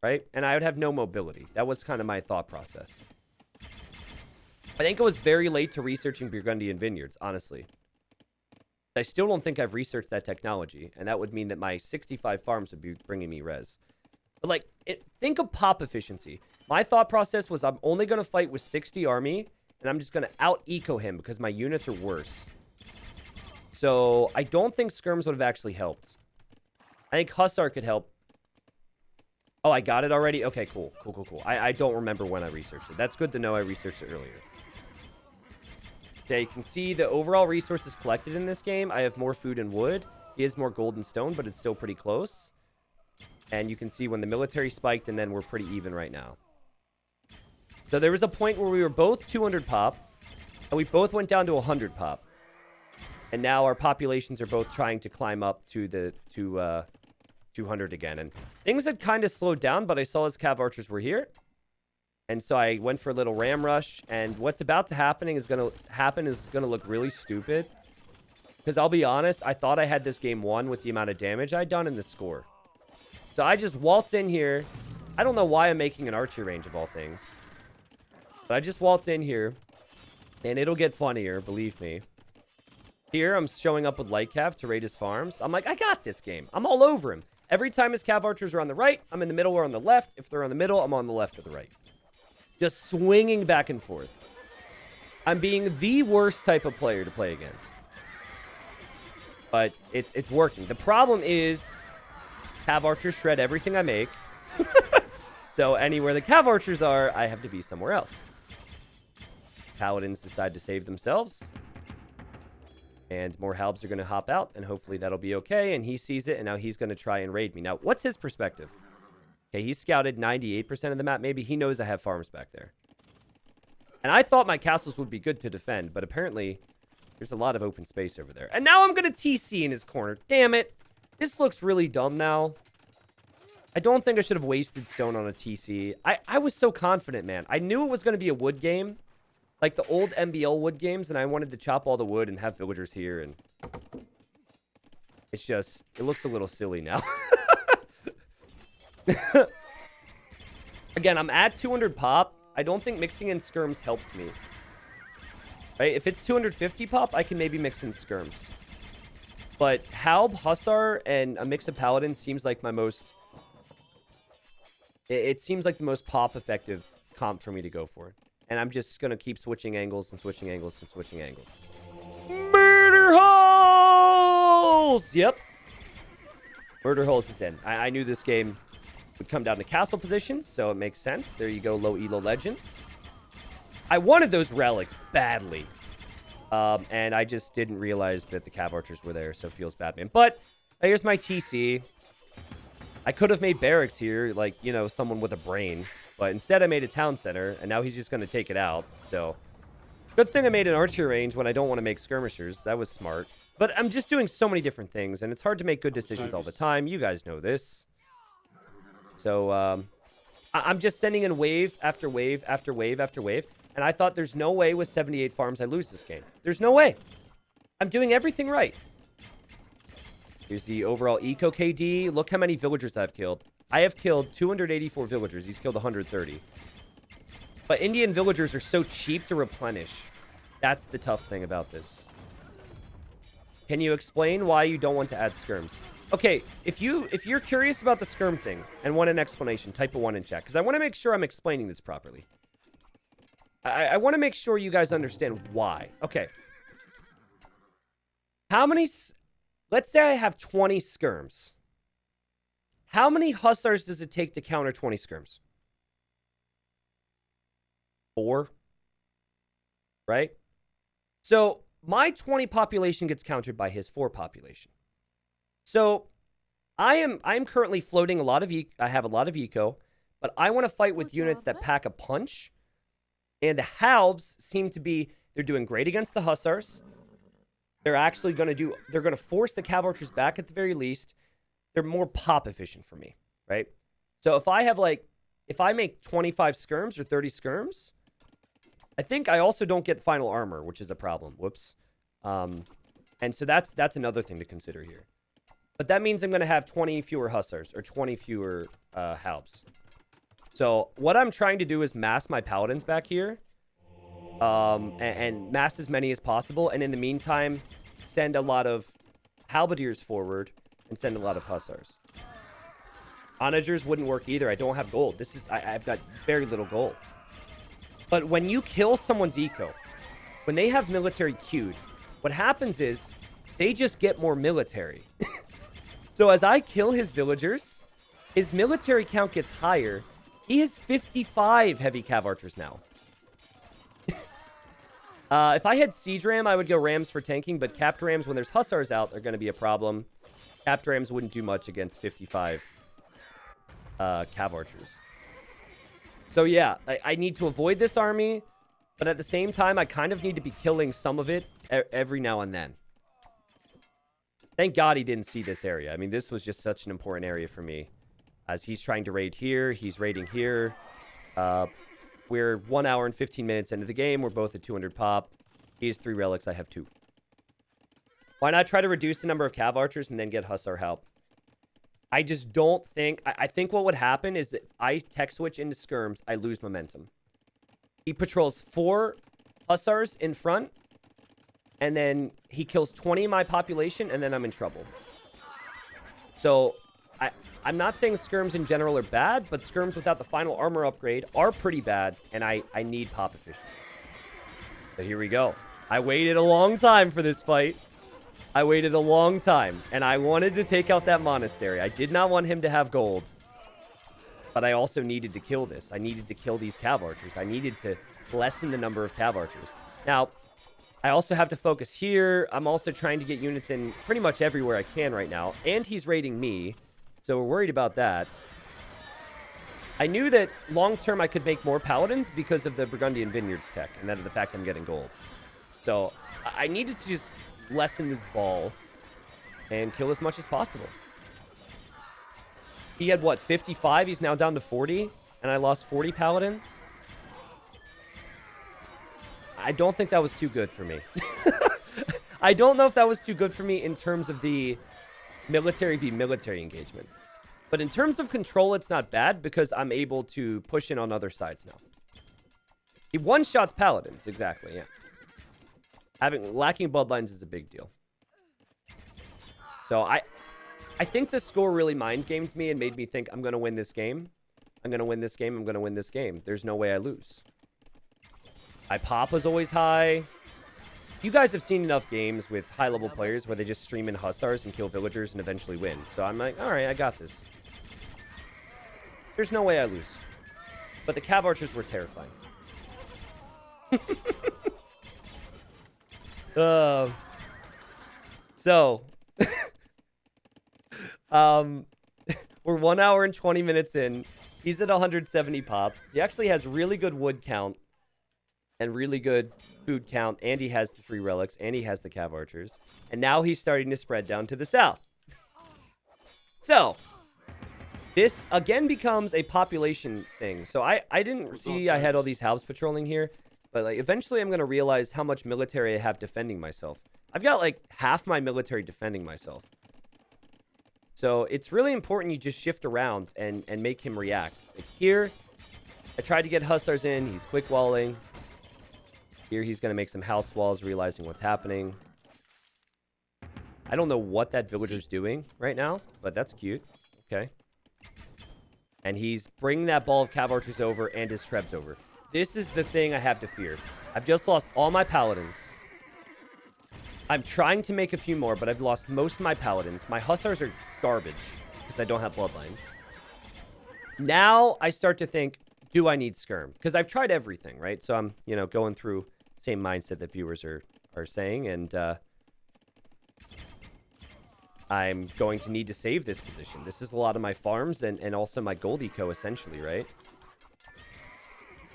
right? And I would have no mobility. That was kind of my thought process. I think I was very late to researching Burgundian vineyards, honestly. I still don't think I've researched that technology, and that would mean that my 65 farms would be bringing me res. But, like, think of pop efficiency. My thought process was I'm only going to fight with 60 army, and I'm just going to out-eco him because my units are worse. So, I don't think skirms would have actually helped. I think Hussar could help. Oh, I got it already? Okay, cool. Cool. I don't remember when I researched it. That's good to know I researched it earlier. Okay, you can see the overall resources collected in this game. I have more food and wood. He has more gold and stone, but it's still pretty close. And you can see when the military spiked, and then we're pretty even right now. So there was a point where we were both 200 pop, and we both went down to 100 pop. And now our populations are both trying to climb up to the 200 again. And things had kind of slowed down, but I saw his cav archers were here. And so I went for a little ram rush, and what's about to happen is going to look really stupid. Because I'll be honest, I thought I had this game won with the amount of damage I'd done in the score. So I just waltz in here. I don't know why I'm making an archer range of all things. But I just waltz in here, and it'll get funnier, believe me. Here, I'm showing up with light cav to raid his farms. I'm like, I got this game. I'm all over him. Every time his cav archers are on the right, I'm in the middle or on the left. If they're on the middle, I'm on the left or the right. Just swinging back and forth. I'm being the worst type of player to play against. But it's working. The problem is cav archers shred everything I make. So anywhere the cav archers are, I have to be somewhere else. Paladins decide to save themselves. And more halbs are going to hop out, and hopefully that'll be okay. And he sees it, and now he's going to try and raid me. Now, what's his perspective? Okay, he scouted 98% of the map. Maybe he knows I have farms back there. And I thought my castles would be good to defend, but apparently there's a lot of open space over there. And now I'm going to TC in his corner. Damn it. This looks really dumb now. I don't think I should have wasted stone on a TC. I was so confident, man. I knew it was going to be a wood game. Like the old MBL wood games, and I wanted to chop all the wood and have villagers here, and it's just, it looks a little silly now. Again, I'm at 200 pop. I don't think mixing in skirms helps me. Right? If it's 250 pop, I can maybe mix in skirms. But Halb, Hussar, and a mix of Paladin seems like my most... It seems like the most pop effective comp for me to go for. And I'm just going to keep switching angles and switching angles and switching angles. Murder holes! Yep. Murder holes is in. I knew this game would come down to castle positions, so it makes sense. There you go, low elo legends. I wanted those relics badly. And I just didn't realize that the cav archers were there, so it feels bad, man. But here's my TC. I could have made barracks here, like, you know, someone with a brain. But instead I made a town center, and now he's just going to take it out. So, good thing I made an archer range when I don't want to make skirmishers. That was smart. But I'm just doing so many different things, and it's hard to make good decisions all the time. You guys know this. So, I'm just sending in wave after wave after wave after wave. And I thought there's no way with 78 farms I lose this game. There's no way. I'm doing everything right. Here's the overall eco KD. Look how many villagers I've killed. I have killed 284 villagers. He's killed 130. But Indian villagers are so cheap to replenish. That's the tough thing about this. Can you explain why you don't want to add skirms? Okay, if you're curious about the skirm thing and want an explanation, type a 1 in chat. Because I want to make sure I'm explaining this properly. I want to make sure you guys understand why. Okay. How many... Let's say I have 20 skirms. How many hussars does it take to counter 20 skirms? 4. Right? So, my 20 population gets countered by his 4 population. So, I'm currently floating a lot of... I have a lot of eco, but I want to fight with units that pack a punch. And the halbs seem to be... They're doing great against the hussars. They're actually going to do... They're going to force the cav archers back at the very least. They're more pop efficient for me, right? So if I have like... If I make 25 skirms or 30 skirms, I think I also don't get final armor, which is a problem. Whoops. And so that's another thing to consider here. But that means I'm going to have 20 fewer hussars or 20 fewer halbs. So what I'm trying to do is mass my paladins back here and mass as many as possible. And in the meantime, send a lot of halberdiers forward and send a lot of hussars. Onagers wouldn't work either. I don't have gold. I've got very little gold. But when you kill someone's eco, when they have military queued, what happens is they just get more military. So as I kill his villagers, his military count gets higher. He has 55 heavy cav archers now. If I had siege ram, I would go rams for tanking, but capped rams, when there's hussars out, are going to be a problem. Capped rams wouldn't do much against 55 cav archers. So yeah, I need to avoid this army, but at the same time, I kind of need to be killing some of it every now and then. Thank God he didn't see this area. I mean, this was just such an important area for me. As he's trying to raid here, he's raiding here. We're 1 hour and 15 minutes into the game. We're both at 200 pop. He has 3 relics. I have 2. Why not try to reduce the number of cav archers and then get hussar help? I just don't think... I think what would happen is if I tech switch into skirms, I lose momentum. He patrols 4 hussars in front, and then he kills 20 of my population, and then I'm in trouble. So, I'm not saying skirms in general are bad, but skirms without the final armor upgrade are pretty bad, and I need pop efficiency. So here we go. I waited a long time for this fight. I waited a long time, and I wanted to take out that monastery. I did not want him to have gold, but I also needed to kill this. I needed to kill these cav archers. I needed to lessen the number of cav archers. Now, I also have to focus here. I'm also trying to get units in pretty much everywhere I can right now, and he's raiding me, so we're worried about that. I knew that long-term I could make more paladins because of the Burgundian Vineyards tech, and that of the fact I'm getting gold. So I needed to just lessen this ball and kill as much as possible. He had, what, 55? He's now down to 40, and I lost 40 paladins. I don't think that was too good for me. I don't know if that was too good for me in terms of the military v military engagement. But in terms of control, it's not bad because I'm able to push in on other sides now. He one-shots paladins, exactly, yeah. Lacking bloodlines is a big deal. So I think the score really mind-gamed me and made me think I'm going to win this game. I'm going to win this game. I'm going to win this game. There's no way I lose. My pop was always high. You guys have seen enough games with high-level players where they just stream in hussars and kill villagers and eventually win. So I'm like, all right, I got this. There's no way I lose. But the cav archers were terrifying. We're 1 hour and 20 minutes in. He's at 170 pop. He actually has really good wood count and really good food count, and he has the 3 relics, and he has the cav archers. And now he's starting to spread down to the south. So, this again becomes a population thing. So I didn't see I had all these halbs patrolling here, but like eventually I'm going to realize how much military I have defending myself. I've got like half my military defending myself. So it's really important you just shift around and make him react. Like here, I tried to get hussars in. He's quick walling. Here he's going to make some house walls, realizing what's happening. I don't know what that villager's doing right now, but that's cute. Okay. And he's bringing that ball of cav archers over and his trebs over. This is the thing I have to fear. I've just lost all my paladins. I'm trying to make a few more, but I've lost most of my paladins. My hussars are garbage because I don't have bloodlines. Now I start to think, do I need skirm? Because I've tried everything, right? So I'm, going through the same mindset that viewers are saying, and I'm going to need to save this position. This is a lot of my farms and also my gold eco, essentially, right?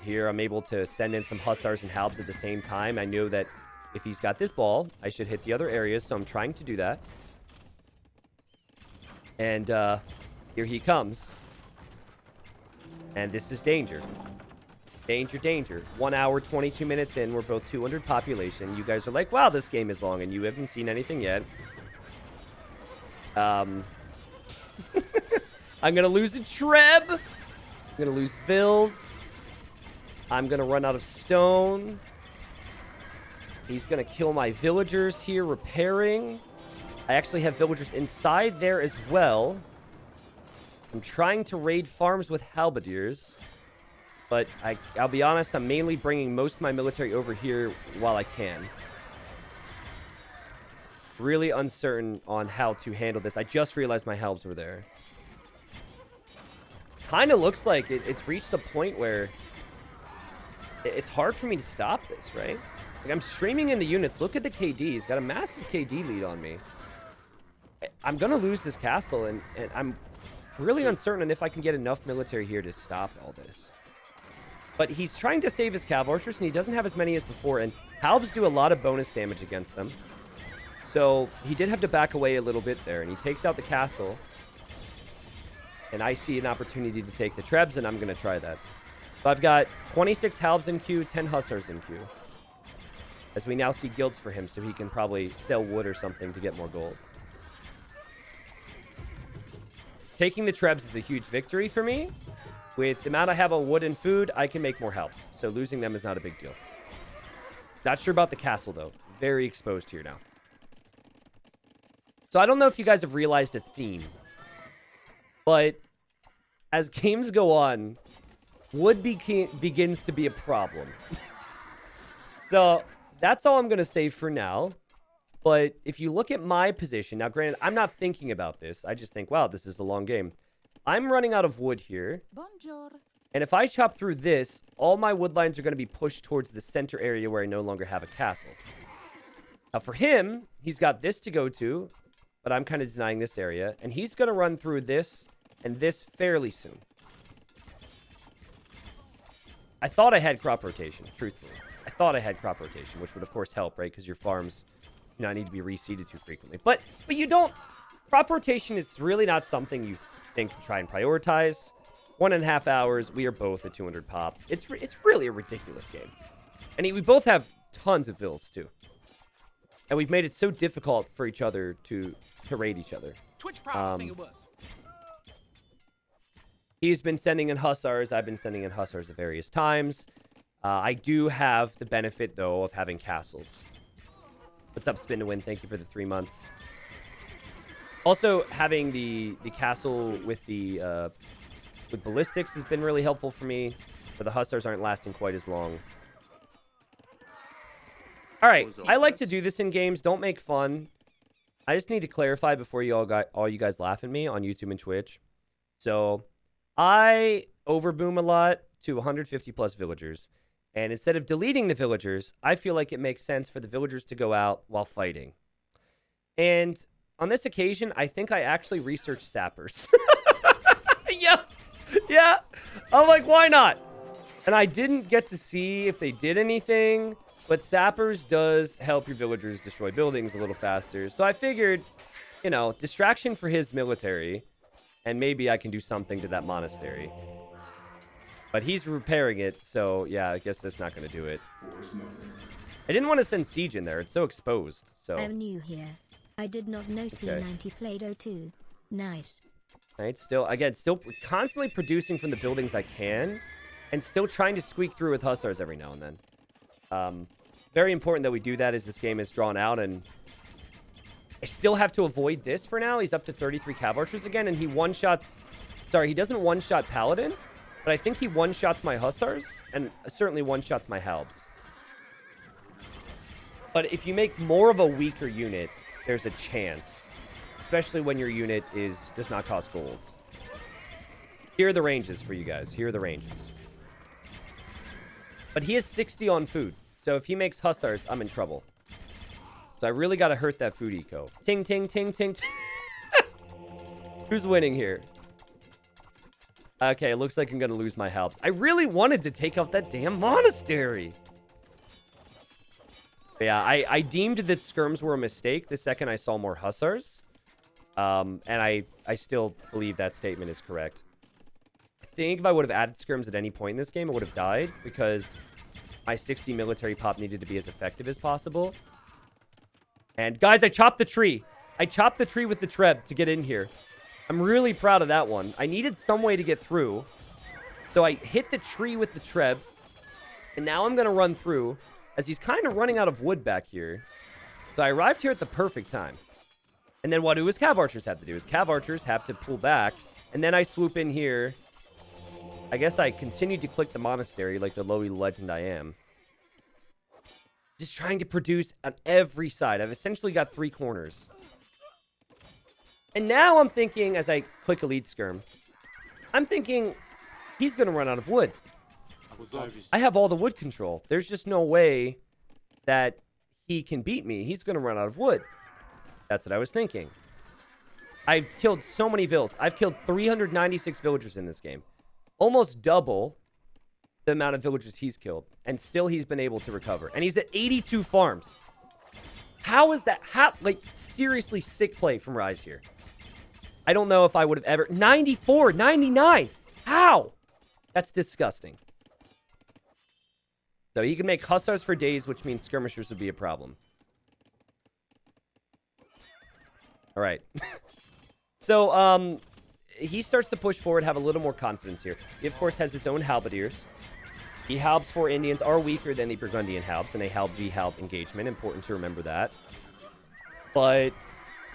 Here, I'm able to send in some hussars and halbs at the same time. I know that if he's got this ball, I should hit the other areas, so I'm trying to do that. And here he comes. And this is danger. Danger, danger. 1 hour, 22 minutes in. We're both 200 population. You guys are like, wow, this game is long, and you haven't seen anything yet. I'm going to lose a Treb. I'm going to lose Vills. I'm going to run out of stone. He's going to kill my villagers here repairing. I actually have villagers inside there as well. I'm trying to raid farms with halberdiers. But I'll be honest, I'm mainly bringing most of my military over here while I can. Really uncertain on how to handle this. I just realized my halbs were there. Kind of looks like it's reached the point where it's hard for me to stop this, right? Like, I'm streaming in the units. Look at the KD. He's got a massive KD lead on me. I'm going to lose this castle, and I'm really uncertain on if I can get enough military here to stop all this. But he's trying to save his cav archers, and he doesn't have as many as before, and halbs do a lot of bonus damage against them. So he did have to back away a little bit there, and he takes out the castle. And I see an opportunity to take the trebs, and I'm going to try that. So I've got 26 halbs in queue, 10 hussars in queue. As we now see guilds for him, so he can probably sell wood or something to get more gold. Taking the trebs is a huge victory for me. With the amount I have on wood and food, I can make more halbs. So losing them is not a big deal. Not sure about the castle, though. Very exposed here now. So I don't know if you guys have realized a theme. But as games go on, wood begins to be a problem. So that's all I'm going to say for now. But if you look at my position, now granted, I'm not thinking about this. I just think, wow, this is a long game. I'm running out of wood here. Bonjour. And if I chop through this, all my wood lines are going to be pushed towards the center area where I no longer have a castle. Now for him, he's got this to go to, but I'm kind of denying this area. And he's going to run through this and this fairly soon. I thought I had crop rotation, truthfully. I thought I had crop rotation, which would of course help, right? Because your farms, you know, need to be reseeded too frequently. But you don't. Crop rotation is really not something you think to try and prioritize. 1.5 hours, we are both at 200 pop. It's really a ridiculous game. And we both have tons of vills too. And we've made it so difficult for each other to raid each other. Twitch Prime, I think it was. He's been sending in hussars. I've been sending in hussars at various times. I do have the benefit, though, of having castles. What's up, Spin to Win? Thank you for the 3 months. Also, having the castle with the with ballistics has been really helpful for me, but the hussars aren't lasting quite as long. All right, I like to do this in games. Don't make fun. I just need to clarify before all you guys laugh at me on YouTube and Twitch. So I overboom a lot to 150 plus villagers. And instead of deleting the villagers, I feel like it makes sense for the villagers to go out while fighting. And on this occasion, I think I actually researched sappers. Yeah. I'm like, why not? And I didn't get to see if they did anything, but sappers does help your villagers destroy buildings a little faster. So I figured, you know, distraction for his military, and maybe I can do something to that monastery. But he's repairing it, so yeah, I guess that's not going to do it. I didn't want to send siege in there. It's so exposed. So I'm new here. I did not know T90 played O2. Nice. Right, still constantly producing from the buildings I can, and still trying to squeak through with hussars every now and then. Very important that we do that as this game is drawn out, and I still have to avoid this for now. He's up to 33 cav archers again, and he one-shots... Sorry, he doesn't one-shot paladin, but I think he one-shots my hussars, and certainly one-shots my halbs. But if you make more of a weaker unit, there's a chance. Especially when your unit does not cost gold. Here are the ranges for you guys. Here are the ranges. But he has 60 on food. So if he makes hussars, I'm in trouble. So I really got to hurt that food eco. Ting, ting, ting, ting, ting. Who's winning here? Okay, it looks like I'm going to lose my halbs. I really wanted to take out that damn monastery. But yeah, I deemed that skirms were a mistake the second I saw more hussars. And I still believe that statement is correct. I think if I would have added skirms at any point in this game, I would have died because my 60 military pop needed to be as effective as possible. And guys, I chopped the tree. I chopped the tree with the treb to get in here. I'm really proud of that one. I needed some way to get through. So I hit the tree with the treb. And now I'm going to run through. as he's kind of running out of wood back here. So I arrived here at the perfect time. And then what do his cav archers have to do? His cav archers have to pull back. And then I swoop in here. I guess I continued to click the monastery like the lowy legend I am. Just trying to produce on every side. I've essentially got 3 corners. And now I'm thinking, as I click Elite Skirm, I'm thinking he's going to run out of wood. I have all the wood control. There's just no way that he can beat me. He's going to run out of wood. That's what I was thinking. I've killed so many vills. I've killed 396 villagers in this game. Almost double the amount of villagers he's killed. And still he's been able to recover. And he's at 82 farms. How is that? Like, seriously sick play from Rise here. I don't know if I would have ever... 94, 99. How? That's disgusting. So he can make hussars for days, which means skirmishers would be a problem. All right. So, he starts to push forward, have a little more confidence here. He, of course, has his own halberdiers. The Halbs for Indians are weaker than the Burgundian Halbs, and a Halb v Halb engagement. Important to remember that. But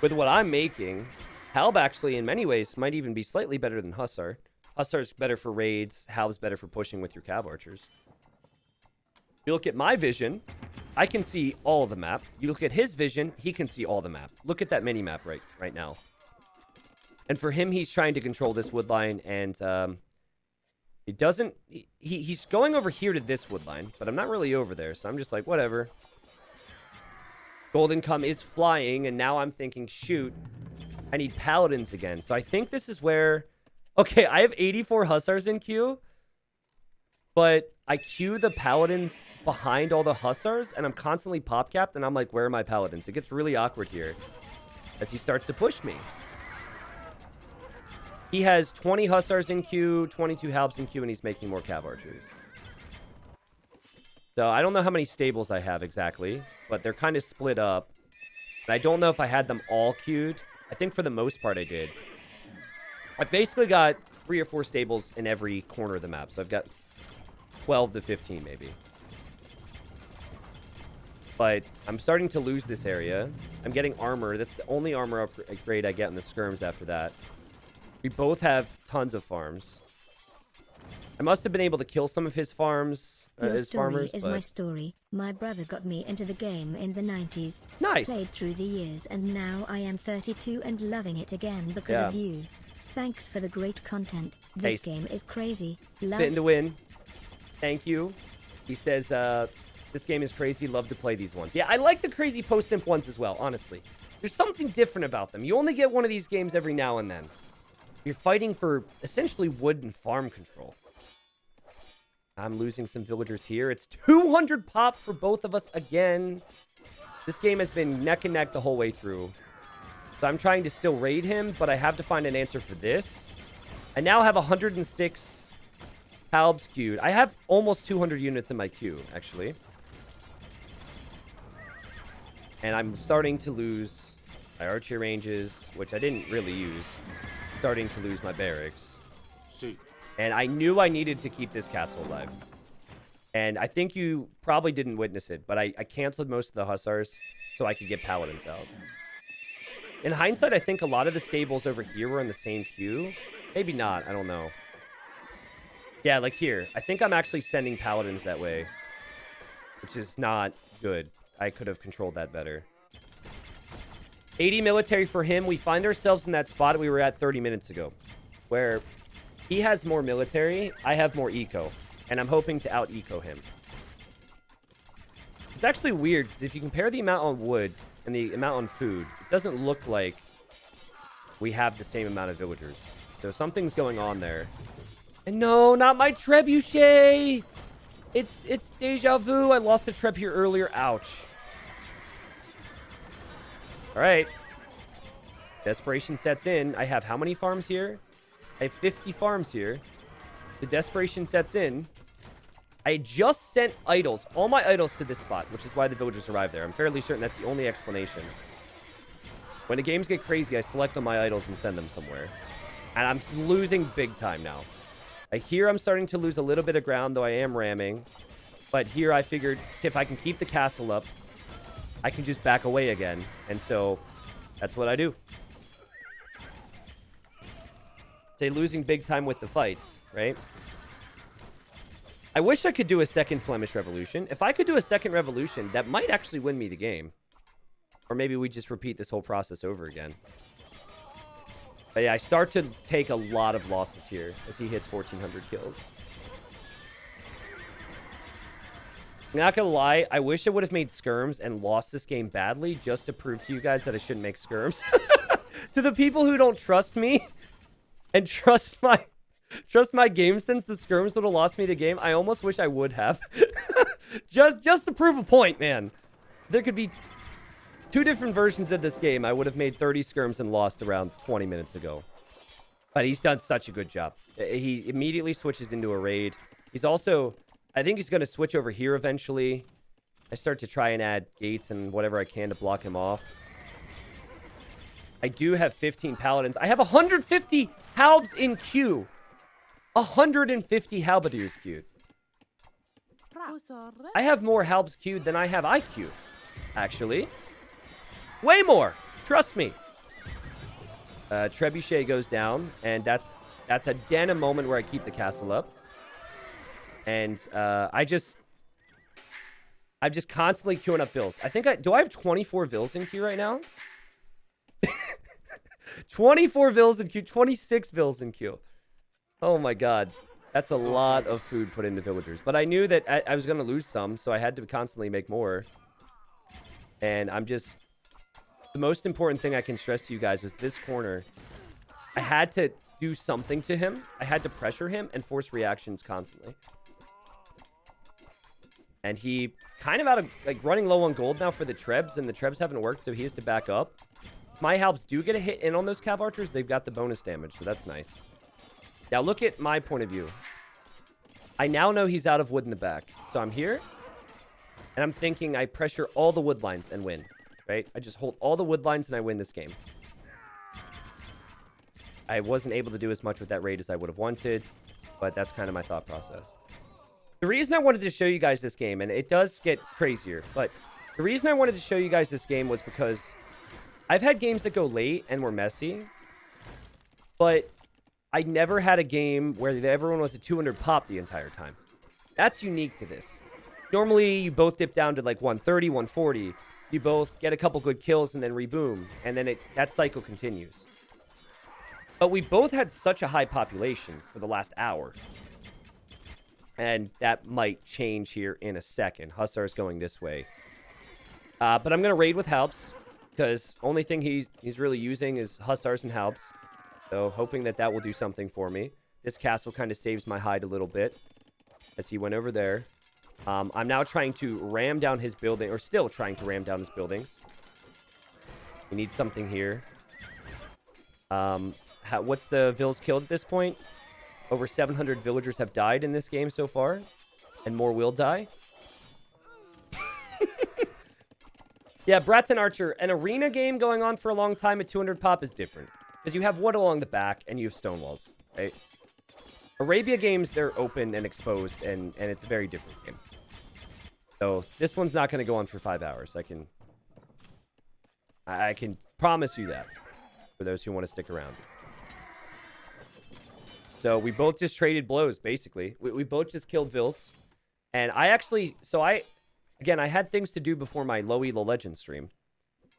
with what I'm making, Halb actually, in many ways, might even be slightly better than Hussar. Hussar's better for raids. Halb's better for pushing with your cav archers. You look at my vision, I can see all of the map. You look at his vision, he can see all the map. Look at that mini-map right now. And for him, he's trying to control this wood line, and he doesn't... He's going over here to this wood line, but I'm not really over there, so I'm just like, whatever. Golden Come is flying, and now I'm thinking, shoot, I need paladins again. So I think this is where... Okay, I have 84 hussars in queue, but I queue the paladins behind all the hussars, and I'm constantly pop-capped, and I'm like, where are my paladins? It gets really awkward here as he starts to push me. He has 20 hussars in queue, 22 halbs in queue, and he's making more cav archers. So I don't know how many stables I have exactly, but they're kind of split up. And I don't know if I had them all queued. I think for the most part I did. I've basically got 3 or 4 stables in every corner of the map. So I've got 12 to 15 maybe. But I'm starting to lose this area. I'm getting armor. That's the only armor upgrade I get in the skirms after that. We both have tons of farms. I must have been able to kill some of his farms, his farmers. Your story is my story. My brother got me into the game in the 90s. Nice. Played through the years, and now I am 32 and loving it again because of you. Thanks for the great content. This game is crazy. Spitting to win. Thank you. He says, this game is crazy. Love to play these ones. Yeah, I like the crazy post-simp ones as well, honestly. There's something different about them. You only get one of these games every now and then. You're fighting for essentially wood and farm control. I'm losing some villagers here. It's 200 pop for both of us again. This game has been neck and neck the whole way through. So I'm trying to still raid him, but I have to find an answer for this. I now have 106 halbs queued. I have almost 200 units in my queue, actually. And I'm starting to lose my archer ranges, which I didn't really use. Starting to lose my barracks. And I knew I needed to keep this castle alive. And I think you probably didn't witness it, but I canceled most of the hussars so I could get paladins out. In hindsight, I think a lot of the stables over here were in the same queue. Maybe not. I don't know. Yeah, like here. I think I'm actually sending paladins that way, which is not good. I could have controlled that better. 80 military for him. We find ourselves in that spot we were at 30 minutes ago, where he has more military, I have more eco, and I'm hoping to out-eco him. It's actually weird, because if you compare the amount on wood and the amount on food, it doesn't look like we have the same amount of villagers. So something's going on there. And no, not my trebuchet! It's deja vu. I lost the treb here earlier. Ouch. All right. Desperation sets in. I have how many farms here? I have 50 farms here. The desperation sets in. I just sent idols, all my idols to this spot, which is why the villagers arrived there. I'm fairly certain that's the only explanation. When the games get crazy, I select on my idols and send them somewhere. And I'm losing big time now. I hear I'm starting to lose a little bit of ground, though I am ramming. But here I figured if I can keep the castle up, I can just back away again. And so that's what I do. Say losing big time with the fights, right? I wish I could do a second Flemish Revolution. If I could do a second revolution, that might actually win me the game. Or maybe we just repeat this whole process over again. But yeah, I start to take a lot of losses here as he hits 1,400 kills. Not gonna lie, I wish I would have made skirms and lost this game badly just to prove to you guys that I shouldn't make skirms. To the people who don't trust me and trust my game sense, the skirms would have lost me the game. I almost wish I would have. just to prove a point, man. There could be 2 different versions of this game. I would have made 30 skirms and lost around 20 minutes ago. But he's done such a good job. He immediately switches into a raid. He's also... I think he's going to switch over here eventually. I start to try and add gates and whatever I can to block him off. I do have 15 paladins. I have 150 halbs in queue. 150 halberdiers queued. I have more halbs queued than I have IQ, actually. Way more. Trust me. Trebuchet goes down, and that's again a moment where I keep the castle up. And I'm just constantly queuing up vills. I think do I have 24 vills in queue right now? 24 vills in queue, 26 vills in queue. Oh my god. That's a lot of food put into villagers. But I knew that I was going to lose some, so I had to constantly make more. And the most important thing I can stress to you guys was this corner. I had to do something to him. I had to pressure him and force reactions constantly. And he kind of out of, running low on gold now for the Trebs, and the Trebs haven't worked, so he has to back up. If my halbs do get a hit in on those Cav Archers, they've got the bonus damage, so that's nice. Now look at my point of view. I now know he's out of wood in the back. So I'm here, and I'm thinking I pressure all the wood lines and win, right? I just hold all the wood lines and I win this game. I wasn't able to do as much with that raid as I would have wanted, but that's kind of my thought process. The reason I wanted to show you guys this game, and it does get crazier, but the reason I wanted to show you guys this game was because I've had games that go late and were messy, but I never had a game where everyone was a 200 pop the entire time. That's unique to this. Normally, you both dip down to like 130, 140. You both get a couple good kills and then reboom, and then that cycle continues. But we both had such a high population for the last hour. And that might change here in a second. Hussar's going this way. But I'm going to raid with Halps, because only thing he's really using is Hussars and Halps. So hoping that will do something for me. This castle kind of saves my hide a little bit as he went over there. I'm now trying to ram down his building, or still trying to ram down his buildings. We need something here. What's the vills killed at this point? Over 700 villagers have died in this game so far, and more will die. Yeah, Bratton Archer, an arena game going on for a long time at 200 pop is different. Because you have wood along the back, and you have stone walls, right? Arabia games, they're open and exposed, and it's a very different game. So, this one's not going to go on for 5 hours. I can promise you that, for those who want to stick around. So, we both just traded blows, basically. We both just killed Vils. And I actually... Again, I had things to do before my Low Elo Legend stream.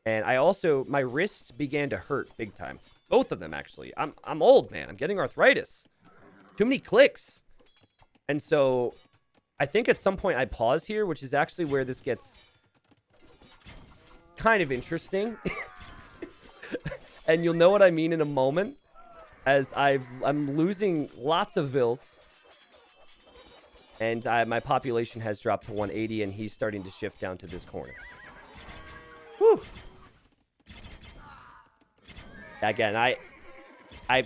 And I also... My wrists began to hurt big time. Both of them, actually. I'm old, man. I'm getting arthritis. Too many clicks. And so... I think at some point I pause here, which is actually where this gets... kind of interesting. And you'll know what I mean in a moment. As I'm losing lots of Vils. And my population has dropped to 180, and he's starting to shift down to this corner. Whew. Again, I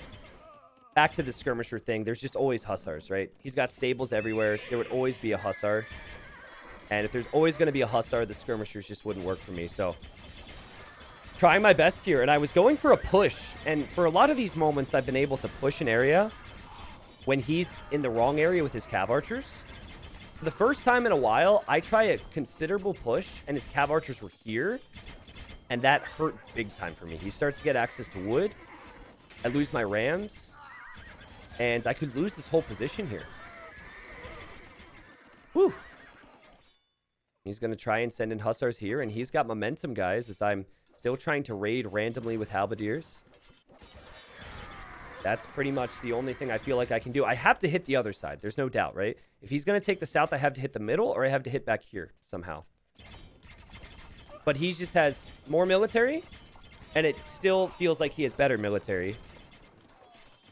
back to the skirmisher thing. There's just always Hussars, right? He's got stables everywhere. There would always be a Hussar. And if there's always going to be a Hussar, the skirmishers just wouldn't work for me. So, trying my best here. And I was going for a push. And for a lot of these moments, I've been able to push an area when he's in the wrong area with his Cav Archers. For the first time in a while, I try a considerable push, and his cav archers were here, and that hurt big time for me. He starts to get access to wood. I lose my rams, and I could lose this whole position here. Whew. He's going to try and send in hussars here, and he's got momentum, guys, as I'm still trying to raid randomly with halberdiers. That's pretty much the only thing I feel like I can do. I have to hit the other side. There's no doubt, right? If he's going to take the south, I have to hit the middle, or I have to hit back here somehow. But he just has more military, and it still feels like he has better military.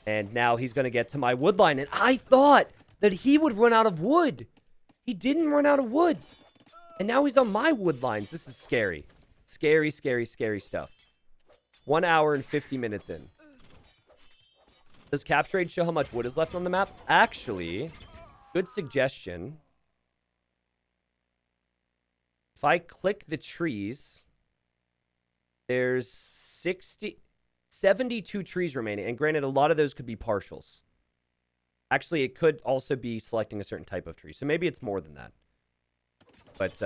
And now he's going to get to my wood line, and I thought that he would run out of wood. He didn't run out of wood. And now he's on my wood lines. This is scary. Scary, scary, scary stuff. 1 hour and 50 minutes in. Does capture rate show how much wood is left on the map? Actually, good suggestion. If I click the trees, there's 72 trees remaining. And granted, a lot of those could be partials. Actually, it could also be selecting a certain type of tree. So maybe it's more than that. But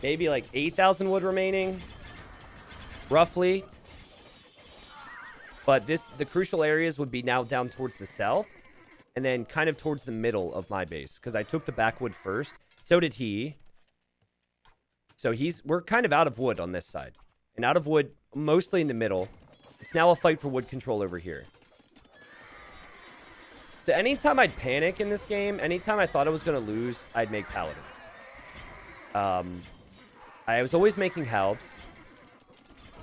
maybe like 8,000 wood remaining, roughly. But the crucial areas would be now down towards the south, and then kind of towards the middle of my base, because I took the backwood first. So did he. So we're kind of out of wood on this side, and out of wood mostly in the middle. It's now a fight for wood control over here. So anytime I'd panic in this game, anytime I thought I was going to lose, I'd make paladins. I was always making halbs.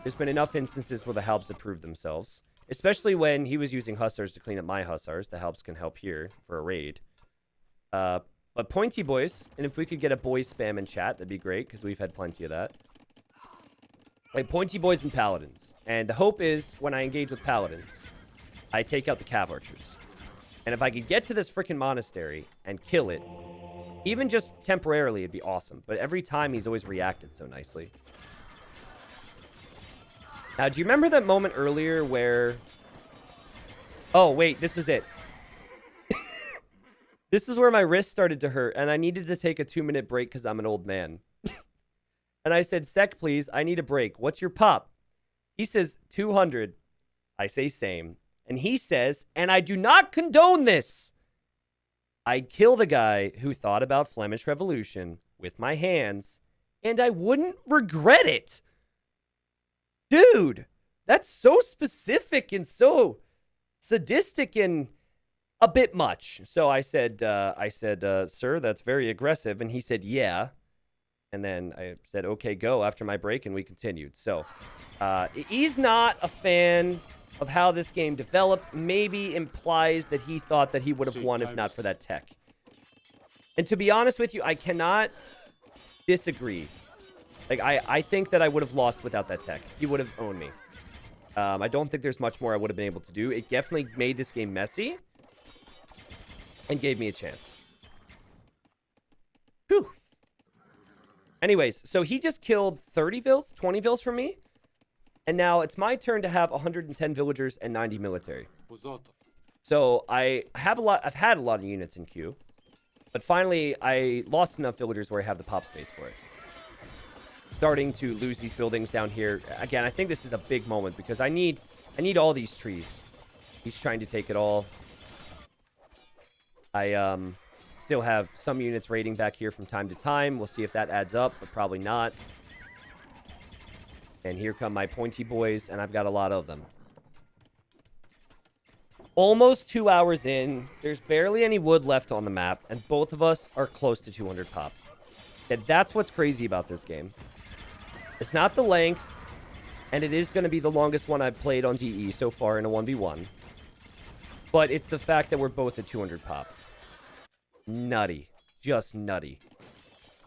There's been enough instances where the halbs have proved themselves. Especially when he was using hussars to clean up my hussars. The halbs can help here for a raid. But pointy boys, and if we could get a boys spam in chat, that'd be great, because we've had plenty of that. Like pointy boys and paladins. And the hope is, when I engage with paladins, I take out the cav archers. And if I could get to this freaking monastery and kill it, even just temporarily, it'd be awesome. But every time, he's always reacted so nicely. Now, do you remember that moment earlier where... Oh, wait, this is it. This is where my wrist started to hurt, and I needed to take a 2-minute break because I'm an old man. And I said, "Sec, please, I need a break. What's your pop?" He says, 200. I say, same. And he says, "And I do not condone this. I'd kill the guy who thought about Flemish Revolution with my hands, and I wouldn't regret it." Dude, that's so specific and so sadistic and a bit much. So I said, "Sir, that's very aggressive." And he said, "Yeah." And then I said, "Okay, go," after my break, and we continued. So he's not a fan of how this game developed. Maybe implies that he thought that he would have won if not for that tech. And to be honest with you, I cannot disagree. Like, I think that I would have lost without that tech. He would have owned me. I don't think there's much more I would have been able to do. It definitely made this game messy and gave me a chance. Whew. Anyways, so he just killed 30 vills, 20 vills from me. And now it's my turn to have 110 villagers and 90 military. So I've had a lot of units in queue. But finally, I lost enough villagers where I have the pop space for it. Starting to lose these buildings down here. Again, I think this is a big moment because I need all these trees. He's trying to take it all. I still have some units raiding back here from time to time. We'll see if that adds up, but probably not. And here come my pointy boys, and I've got a lot of them. Almost 2 hours in. There's barely any wood left on the map, and both of us are close to 200 pop. And that's what's crazy about this game. It's not the length, and it is going to be the longest one I've played on DE so far in a 1v1. But it's the fact that we're both at 200 pop. Nutty. Just nutty.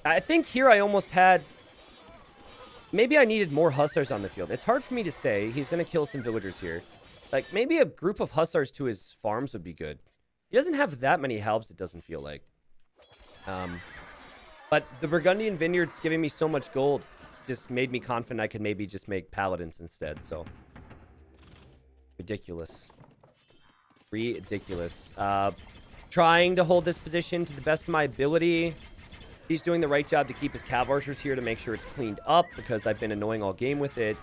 I think here I almost had... Maybe I needed more hussars on the field. It's hard for me to say. He's going to kill some villagers here. Like, maybe a group of hussars to his farms would be good. He doesn't have that many halbs, it doesn't feel like. But the Burgundian Vineyard's giving me so much gold. Just made me confident I could maybe just make paladins instead, so. Ridiculous. Ridiculous. trying to hold this position to the best of my ability. He's doing the right job to keep his cav archers here to make sure it's cleaned up because I've been annoying all game with it.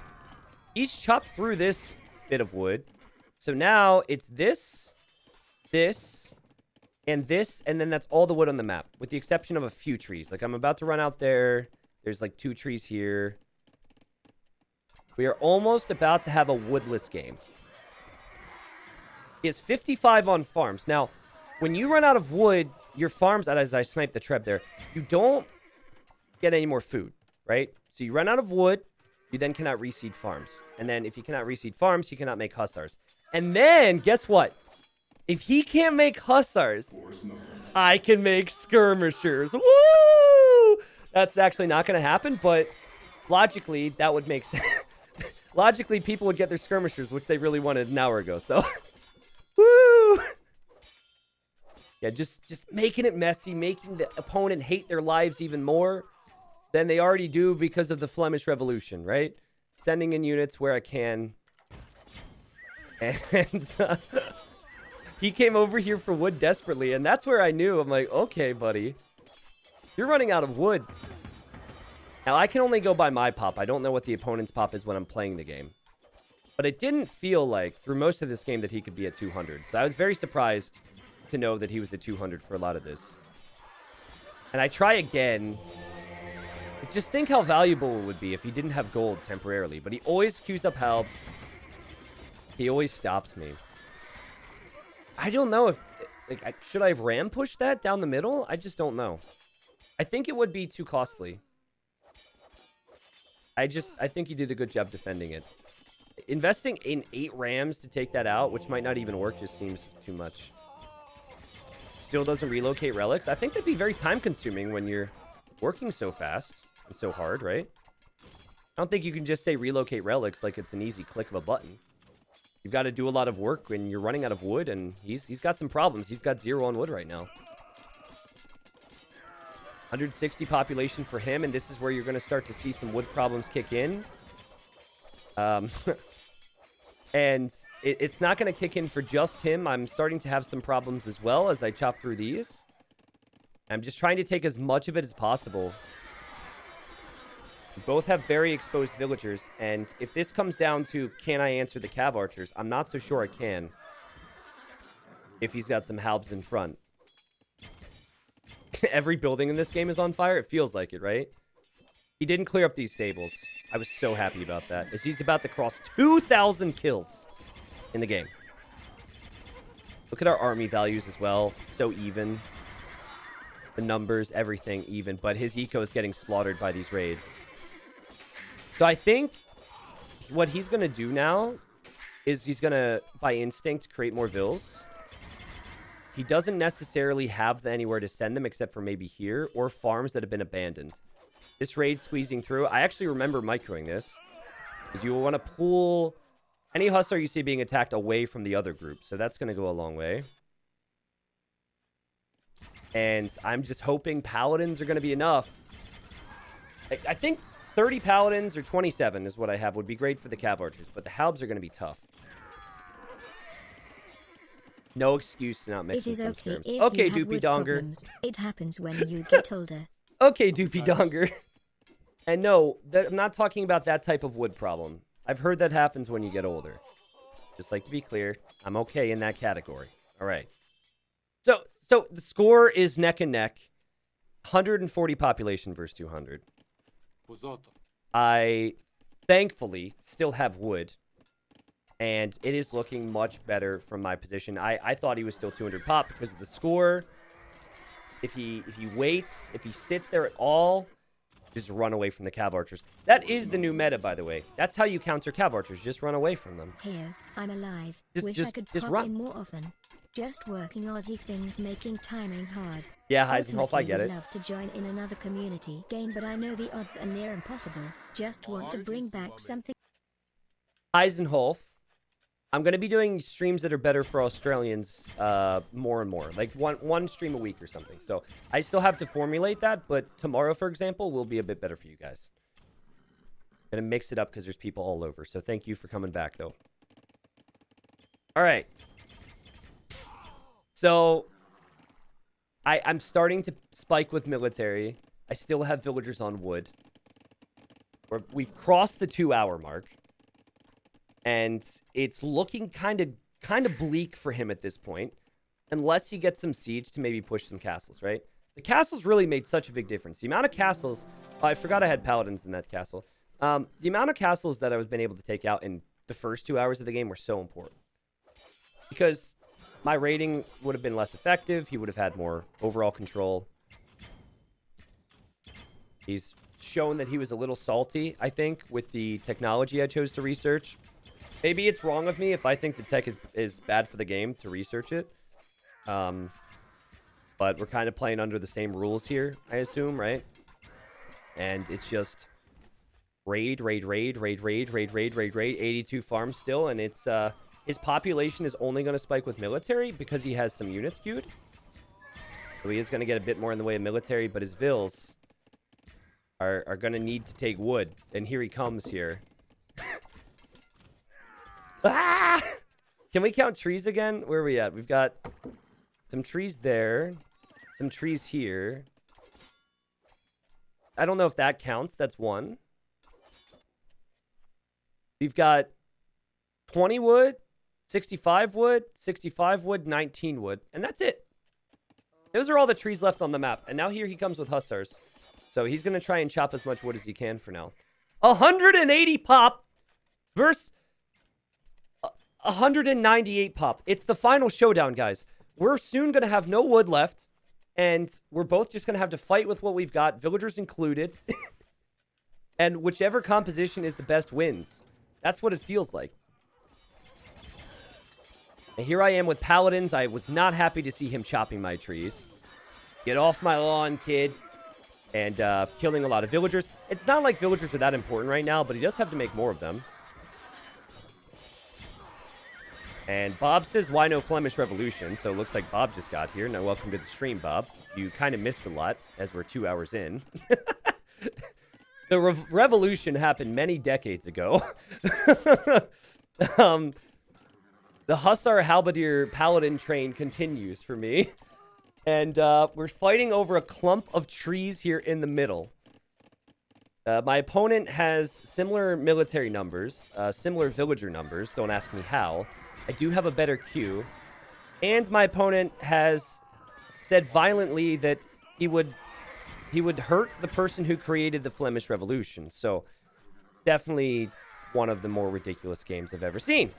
He's chopped through this bit of wood. So now it's this, and then that's all the wood on the map, with the exception of a few trees. Like, I'm about to run out there. There's, like, 2 trees here. We are almost about to have a woodless game. He has 55 on farms. Now, when you run out of wood, your farms, as I sniped the treb there, you don't get any more food, right? So you run out of wood, you then cannot reseed farms. And then if you cannot reseed farms, you cannot make hussars. And then, guess what? If he can't make hussars, I can make skirmishers. Woo! That's actually not going to happen, but logically, that would make sense. Logically, people would get their skirmishers, which they really wanted an hour ago. So, woo! Yeah, just making it messy, making the opponent hate their lives even more than they already do because of the Flemish Revolution, right? Sending in units where I can. And he came over here for wood desperately, and that's where I knew. I'm like, okay, buddy. You're running out of wood. Now, I can only go by my pop. I don't know what the opponent's pop is when I'm playing the game. But it didn't feel like, through most of this game, that he could be at 200. So I was very surprised to know that he was at 200 for a lot of this. And I try again. Just think how valuable it would be if he didn't have gold temporarily. But he always queues up helps. He always stops me. I don't know if... like, should I have ram pushed that down the middle? I just don't know. I think it would be too costly. I think he did a good job defending it. Investing in 8 rams to take that out, which might not even work, just seems too much. Still doesn't relocate relics. I think that'd be very time consuming when you're working so fast and so hard, right? I don't think you can just say relocate relics like it's an easy click of a button. You've got to do a lot of work when you're running out of wood, and he's got some problems. He's got 0 on wood right now. 160 population for him, and this is where you're going to start to see some wood problems kick in. And it's not going to kick in for just him. I'm starting to have some problems as well as I chop through these. I'm just trying to take as much of it as possible. We both have very exposed villagers, and if this comes down to can I answer the cav archers, I'm not so sure I can. If he's got some halbs in front. Every building in this game is on fire. It feels like it, right? He didn't clear up these stables. I was so happy about that, as he's about to cross 2,000 kills in the game. Look at our army values as well. So even. The numbers, everything even. But his eco is getting slaughtered by these raids. So I think what he's going to do now is he's going to, by instinct, create more vills. He doesn't necessarily have anywhere to send them except for maybe here or farms that have been abandoned. This raid squeezing through. I actually remember microing this. Because you will want to pull any hussar you see being attacked away from the other group. So that's going to go a long way. And I'm just hoping paladins are going to be enough. I think 30 paladins or 27 is what I have would be great for the cav archers. But the halbs are going to be tough. No excuse to not mix in some skirms. Okay, Doopy Donger. It happens when you get older. Okay, Doopy Donger. And no, I'm not talking about that type of wood problem. I've heard that happens when you get older. Just like to be clear, I'm okay in that category. All right. So the score is neck and neck. 140 population versus 200. I thankfully still have wood. And it is looking much better from my position. I thought he was still 200 pop because of the score. If he waits, if he sits there at all, just run away from the cav archers. That is the new meta, by the way. That's how you counter cav archers. Just run away from them. Here, I'm alive. Wish I could just pop run. in more often. Just working Aussie things, making timing hard. Yeah, Heisenhoff, I get it. Ultimately, would love to join in another community game, but I know the odds are near impossible. Just want to bring back something. Heisenhoff. I'm going to be doing streams that are better for Australians more and more. Like one stream a week or something. So I still have to formulate that. But tomorrow, for example, will be a bit better for you guys. Going to mix it up because there's people all over. So thank you for coming back, though. All right. So I'm starting to spike with military. I still have villagers on wood. We've crossed the 2-hour mark. And it's looking kind of bleak for him at this point. Unless he gets some siege to maybe push some castles, right? The castles really made such a big difference. The amount of castles... Oh, I forgot I had paladins in that castle. The amount of castles that I was been able to take out in the first 2 hours of the game were so important. Because my raiding would have been less effective. He would have had more overall control. He's shown that he was a little salty, I think, with the technology I chose to research. Maybe it's wrong of me if I think the tech is bad for the game to research it. But we're kind of playing under the same rules here, I assume, right? And it's just raid, 82 farms still, and it's his population is only going to spike with military because he has some units queued. So he is going to get a bit more in the way of military, but his vills are going to need to take wood. And here he comes here. Ah! Can we count trees again? Where are we at? We've got some trees there. Some trees here. I don't know if that counts. That's one. We've got 20 wood, 65 wood, 65 wood, 19 wood. And that's it. Those are all the trees left on the map. And now here he comes with hussars. So he's going to try and chop as much wood as he can for now. 180 pop versus 198 pop. It's the final showdown, guys. We're soon going to have no wood left. And we're both just going to have to fight with what we've got, villagers included. And whichever composition is the best wins. That's what it feels like. And here I am with paladins. I was not happy to see him chopping my trees. Get off my lawn, kid. And killing a lot of villagers. It's not like villagers are that important right now, but he does have to make more of them. And Bob says, why no Flemish Revolution? So it looks like Bob just got here. Now, welcome to the stream, Bob. You kind of missed a lot, as we're 2 hours in. The revolution happened many decades ago. The Hussar Halberdier Paladin train continues for me. And we're fighting over a clump of trees here in the middle. My opponent has similar military numbers, similar villager numbers. Don't ask me how. I do have a better queue. And my opponent has said violently that he would hurt the person who created the Flemish Revolution. So definitely one of the more ridiculous games I've ever seen.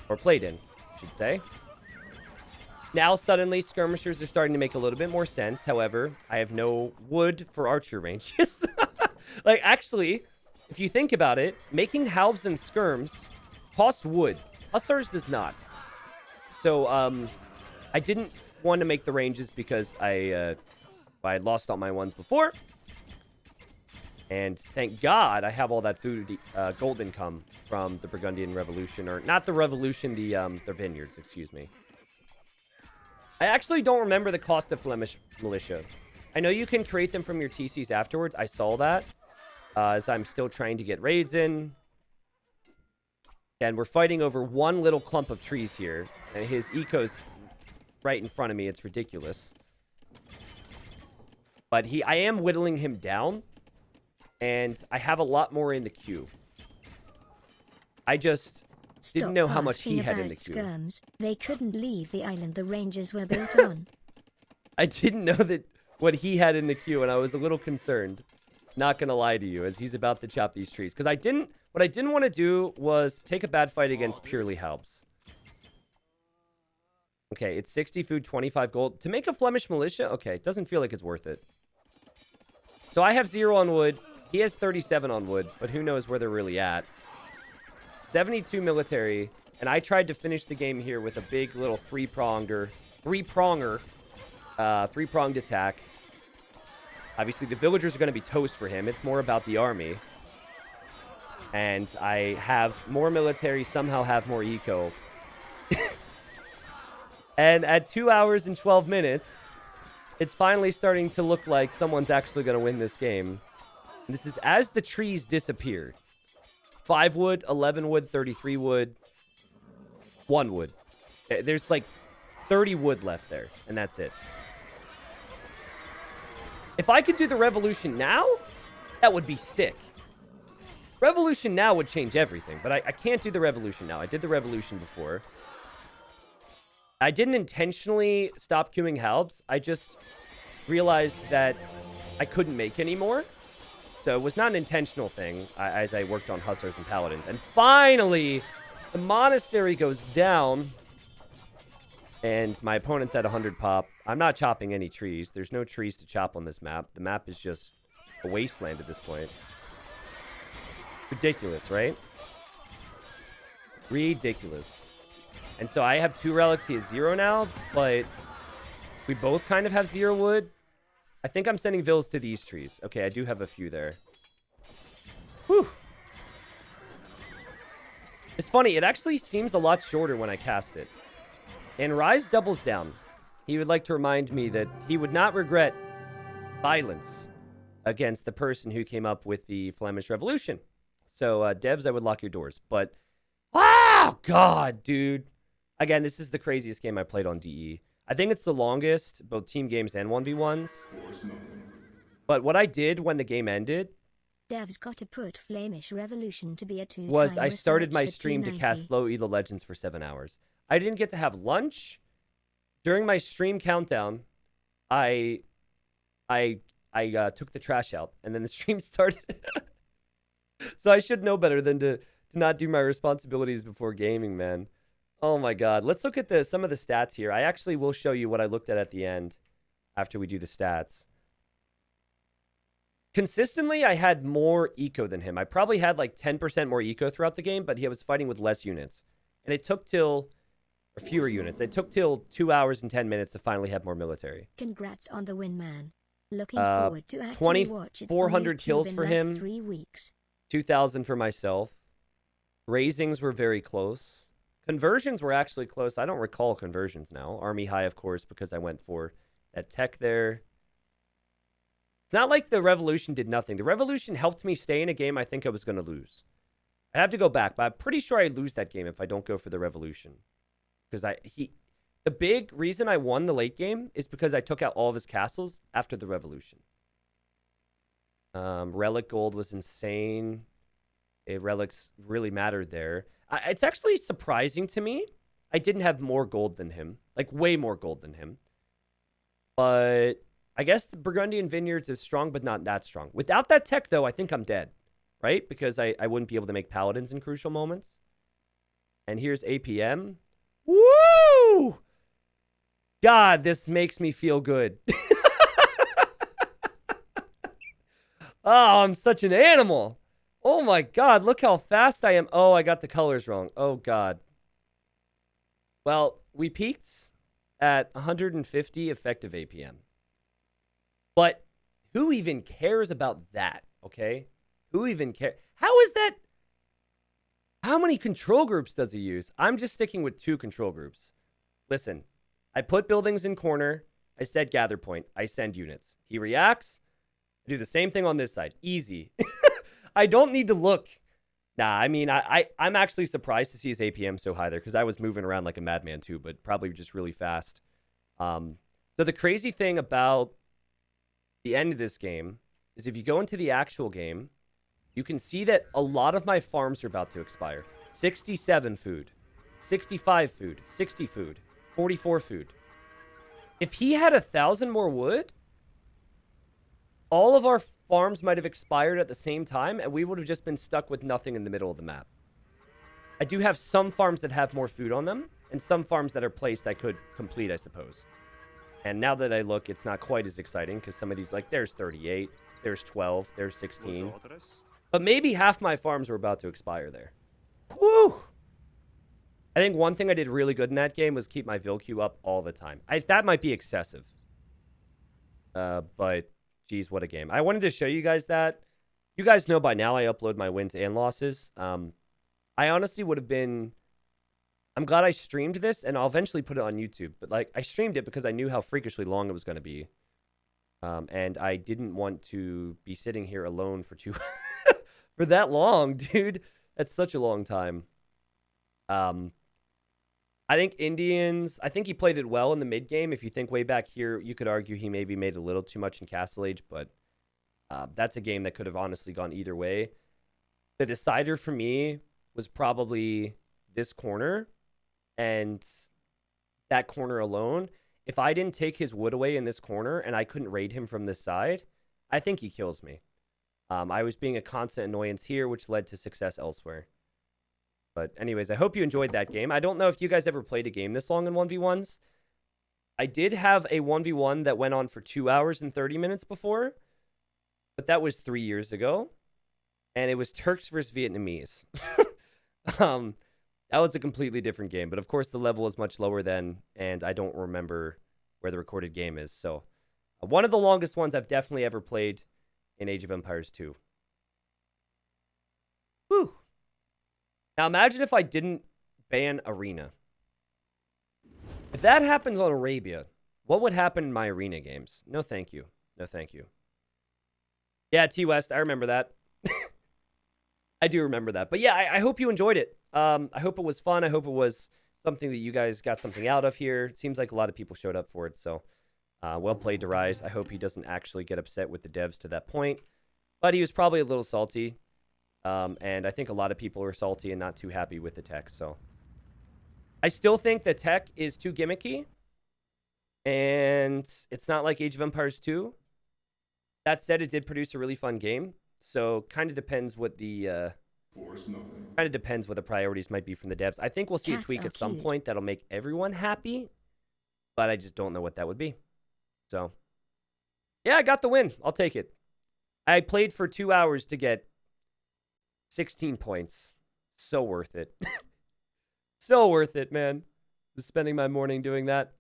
Or played in, I should say. Now suddenly skirmishers are starting to make a little bit more sense. However, I have no wood for archer ranges. Like, actually, if you think about it, making halbs and skirms costs wood. Hussars does not. So, I didn't want to make the ranges because I lost all my ones before. And thank God I have all that food, gold income from the Burgundian Revolution. Or, not the revolution, the vineyards, excuse me. I actually don't remember the cost of Flemish militia. I know you can create them from your TCs afterwards. I saw that. As I'm still trying to get raids in. And we're fighting over one little clump of trees here. And his eco's right in front of me. It's ridiculous. But I am whittling him down. And I have a lot more in the queue. I just didn't know how much he had in the queue. Skirms. They couldn't leave the island the Rangers were built on. I didn't know that what he had in the queue, and I was a little concerned. Not gonna lie to you, as he's about to chop these trees. Because what I didn't want to do was take a bad fight against purely halbs. Okay, it's 60 food, 25 gold. To make a Flemish militia? Okay, it doesn't feel like it's worth it. So I have 0 on wood. He has 37 on wood, but who knows where they're really at. 72 military, and I tried to finish the game here with a big little three-pronged attack. Obviously, the villagers are going to be toast for him. It's more about the army. And I have more military, somehow have more eco. And at 2 hours and 12 minutes, it's finally starting to look like someone's actually going to win this game. And this is as the trees disappeared. 5 wood, 11 wood, 33 wood, 1 wood. There's like 30 wood left there, and that's it. If I could do the revolution now, that would be sick. Revolution now would change everything, but I can't do the revolution now. I did the revolution before. I didn't intentionally stop queuing halbs. I just realized that I couldn't make any more. So it was not an intentional thing as I worked on Hussars and Paladins. And finally, the monastery goes down. And my opponent's at 100 pop. I'm not chopping any trees. There's no trees to chop on this map. The map is just a wasteland at this point. Ridiculous, right? Ridiculous. And so I have 2 relics. He has 0 now, but we both kind of have 0 wood. I think I'm sending vills to these trees. Okay, I do have a few there. Whew. It's funny. It actually seems a lot shorter when I cast it. And Rise doubles down. He would like to remind me that he would not regret violence against the person who came up with the Flemish Revolution. So, devs, I would lock your doors. But, oh, God, dude. Again, this is the craziest game I played on DE. I think it's the longest, both team games and 1v1s. But what I did when the game ended... Dev's got to put Flemish Revolution to be a 2-time was I started my research for stream to 290. cast low Elo Legends for 7 hours. I didn't get to have lunch. During my stream countdown, I took the trash out, and then the stream started. So I should know better than to not do my responsibilities before gaming, man. Oh my God. Let's look at some of the stats here. I actually will show you what I looked at the end after we do the stats. Consistently, I had more eco than him. I probably had like 10% more eco throughout the game, but he was fighting with less units. And it took till... or fewer units. It took till 2 hours and 10 minutes to finally have more military. Congrats on the win, man. Looking forward to actually watch it on 2,400 YouTube kills in for like him. 3 weeks. 2,000 for myself. Raisings were very close. Conversions were actually close. I don't recall conversions now. Army high, of course, because I went for that tech there. It's not like the revolution did nothing. The revolution helped me stay in a game I think I was going to lose. I have to go back, but I'm pretty sure I lose that game if I don't go for the revolution. Because the big reason I won the late game is because I took out all of his castles after the revolution. Relic gold was insane. Relics really mattered there. It's actually surprising to me. I didn't have more gold than him. Like, way more gold than him. But I guess the Burgundian Vineyards is strong, but not that strong. Without that tech, though, I think I'm dead. Right? Because I wouldn't be able to make paladins in crucial moments. And here's APM. Woo! God, this makes me feel good. Oh, I'm such an animal. Oh my God, look how fast I am. Oh, I got the colors wrong. Oh God. Well, we peaked at 150 effective APM. But who even cares about that, okay? Who even cares? How is that? How many control groups does he use? I'm just sticking with 2 control groups. Listen, I put buildings in corner. I said gather point. I send units. He reacts. I do the same thing on this side. Easy. I don't need to look. Nah, I mean, I'm actually surprised to see his APM so high there because I was moving around like a madman too, but probably just really fast. So the crazy thing about the end of this game is if you go into the actual game, you can see that a lot of my farms are about to expire. 67 food, 65 food, 60 food, 44 food. If he had 1,000 more wood, all of our farms might have expired at the same time, and we would have just been stuck with nothing in the middle of the map. I do have some farms that have more food on them, and some farms that are placed I could complete, I suppose. And now that I look, it's not quite as exciting, because some of these, like, there's 38, there's 12, there's 16. But maybe half my farms were about to expire there. Whew! I think one thing I did really good in that game was keep my Vil queue up all the time. That might be excessive. But, geez, what a game. I wanted to show you guys that. You guys know by now I upload my wins and losses. I honestly would have been... I'm glad I streamed this, and I'll eventually put it on YouTube. But, like, I streamed it because I knew how freakishly long it was going to be. And I didn't want to be sitting here alone for for that long, dude. That's such a long time. I think Indians, I think he played it well in the mid game. If you think way back here, you could argue he maybe made a little too much in Castle Age, but that's a game that could have honestly gone either way. The decider for me was probably this corner, and that corner alone. If I didn't take his wood away in this corner and I couldn't raid him from this side, I think he kills me. I was being a constant annoyance here, which led to success elsewhere. But anyways, I hope you enjoyed that game. I don't know if you guys ever played a game this long in 1v1s. I did have a 1v1 that went on for 2 hours and 30 minutes before, but that was 3 years ago. And it was Turks versus Vietnamese. That was a completely different game. But of course, the level is much lower then, and I don't remember where the recorded game is. So one of the longest ones I've definitely ever played in Age of Empires 2. Whew. Now imagine if I didn't ban Arena. If that happens on Arabia, what would happen in my Arena games? No thank you. No thank you. Yeah, T-West, I remember that. I do remember that. But yeah, I hope you enjoyed it. I hope it was fun. I hope it was something that you guys got something out of here. It seems like a lot of people showed up for it. So well played, DeRise. I hope he doesn't actually get upset with the devs to that point. But he was probably a little salty. And I think a lot of people are salty and not too happy with the tech. So I still think the tech is too gimmicky. And it's not like Age of Empires 2. That said, it did produce a really fun game. So kind of depends what the priorities might be from the devs. I think we'll see a tweak at some point that'll make everyone happy, but I just don't know what that would be. So yeah, I got the win. I'll take it. I played for 2 hours to get 16 points. So worth it. So worth it, man. Just spending my morning doing that.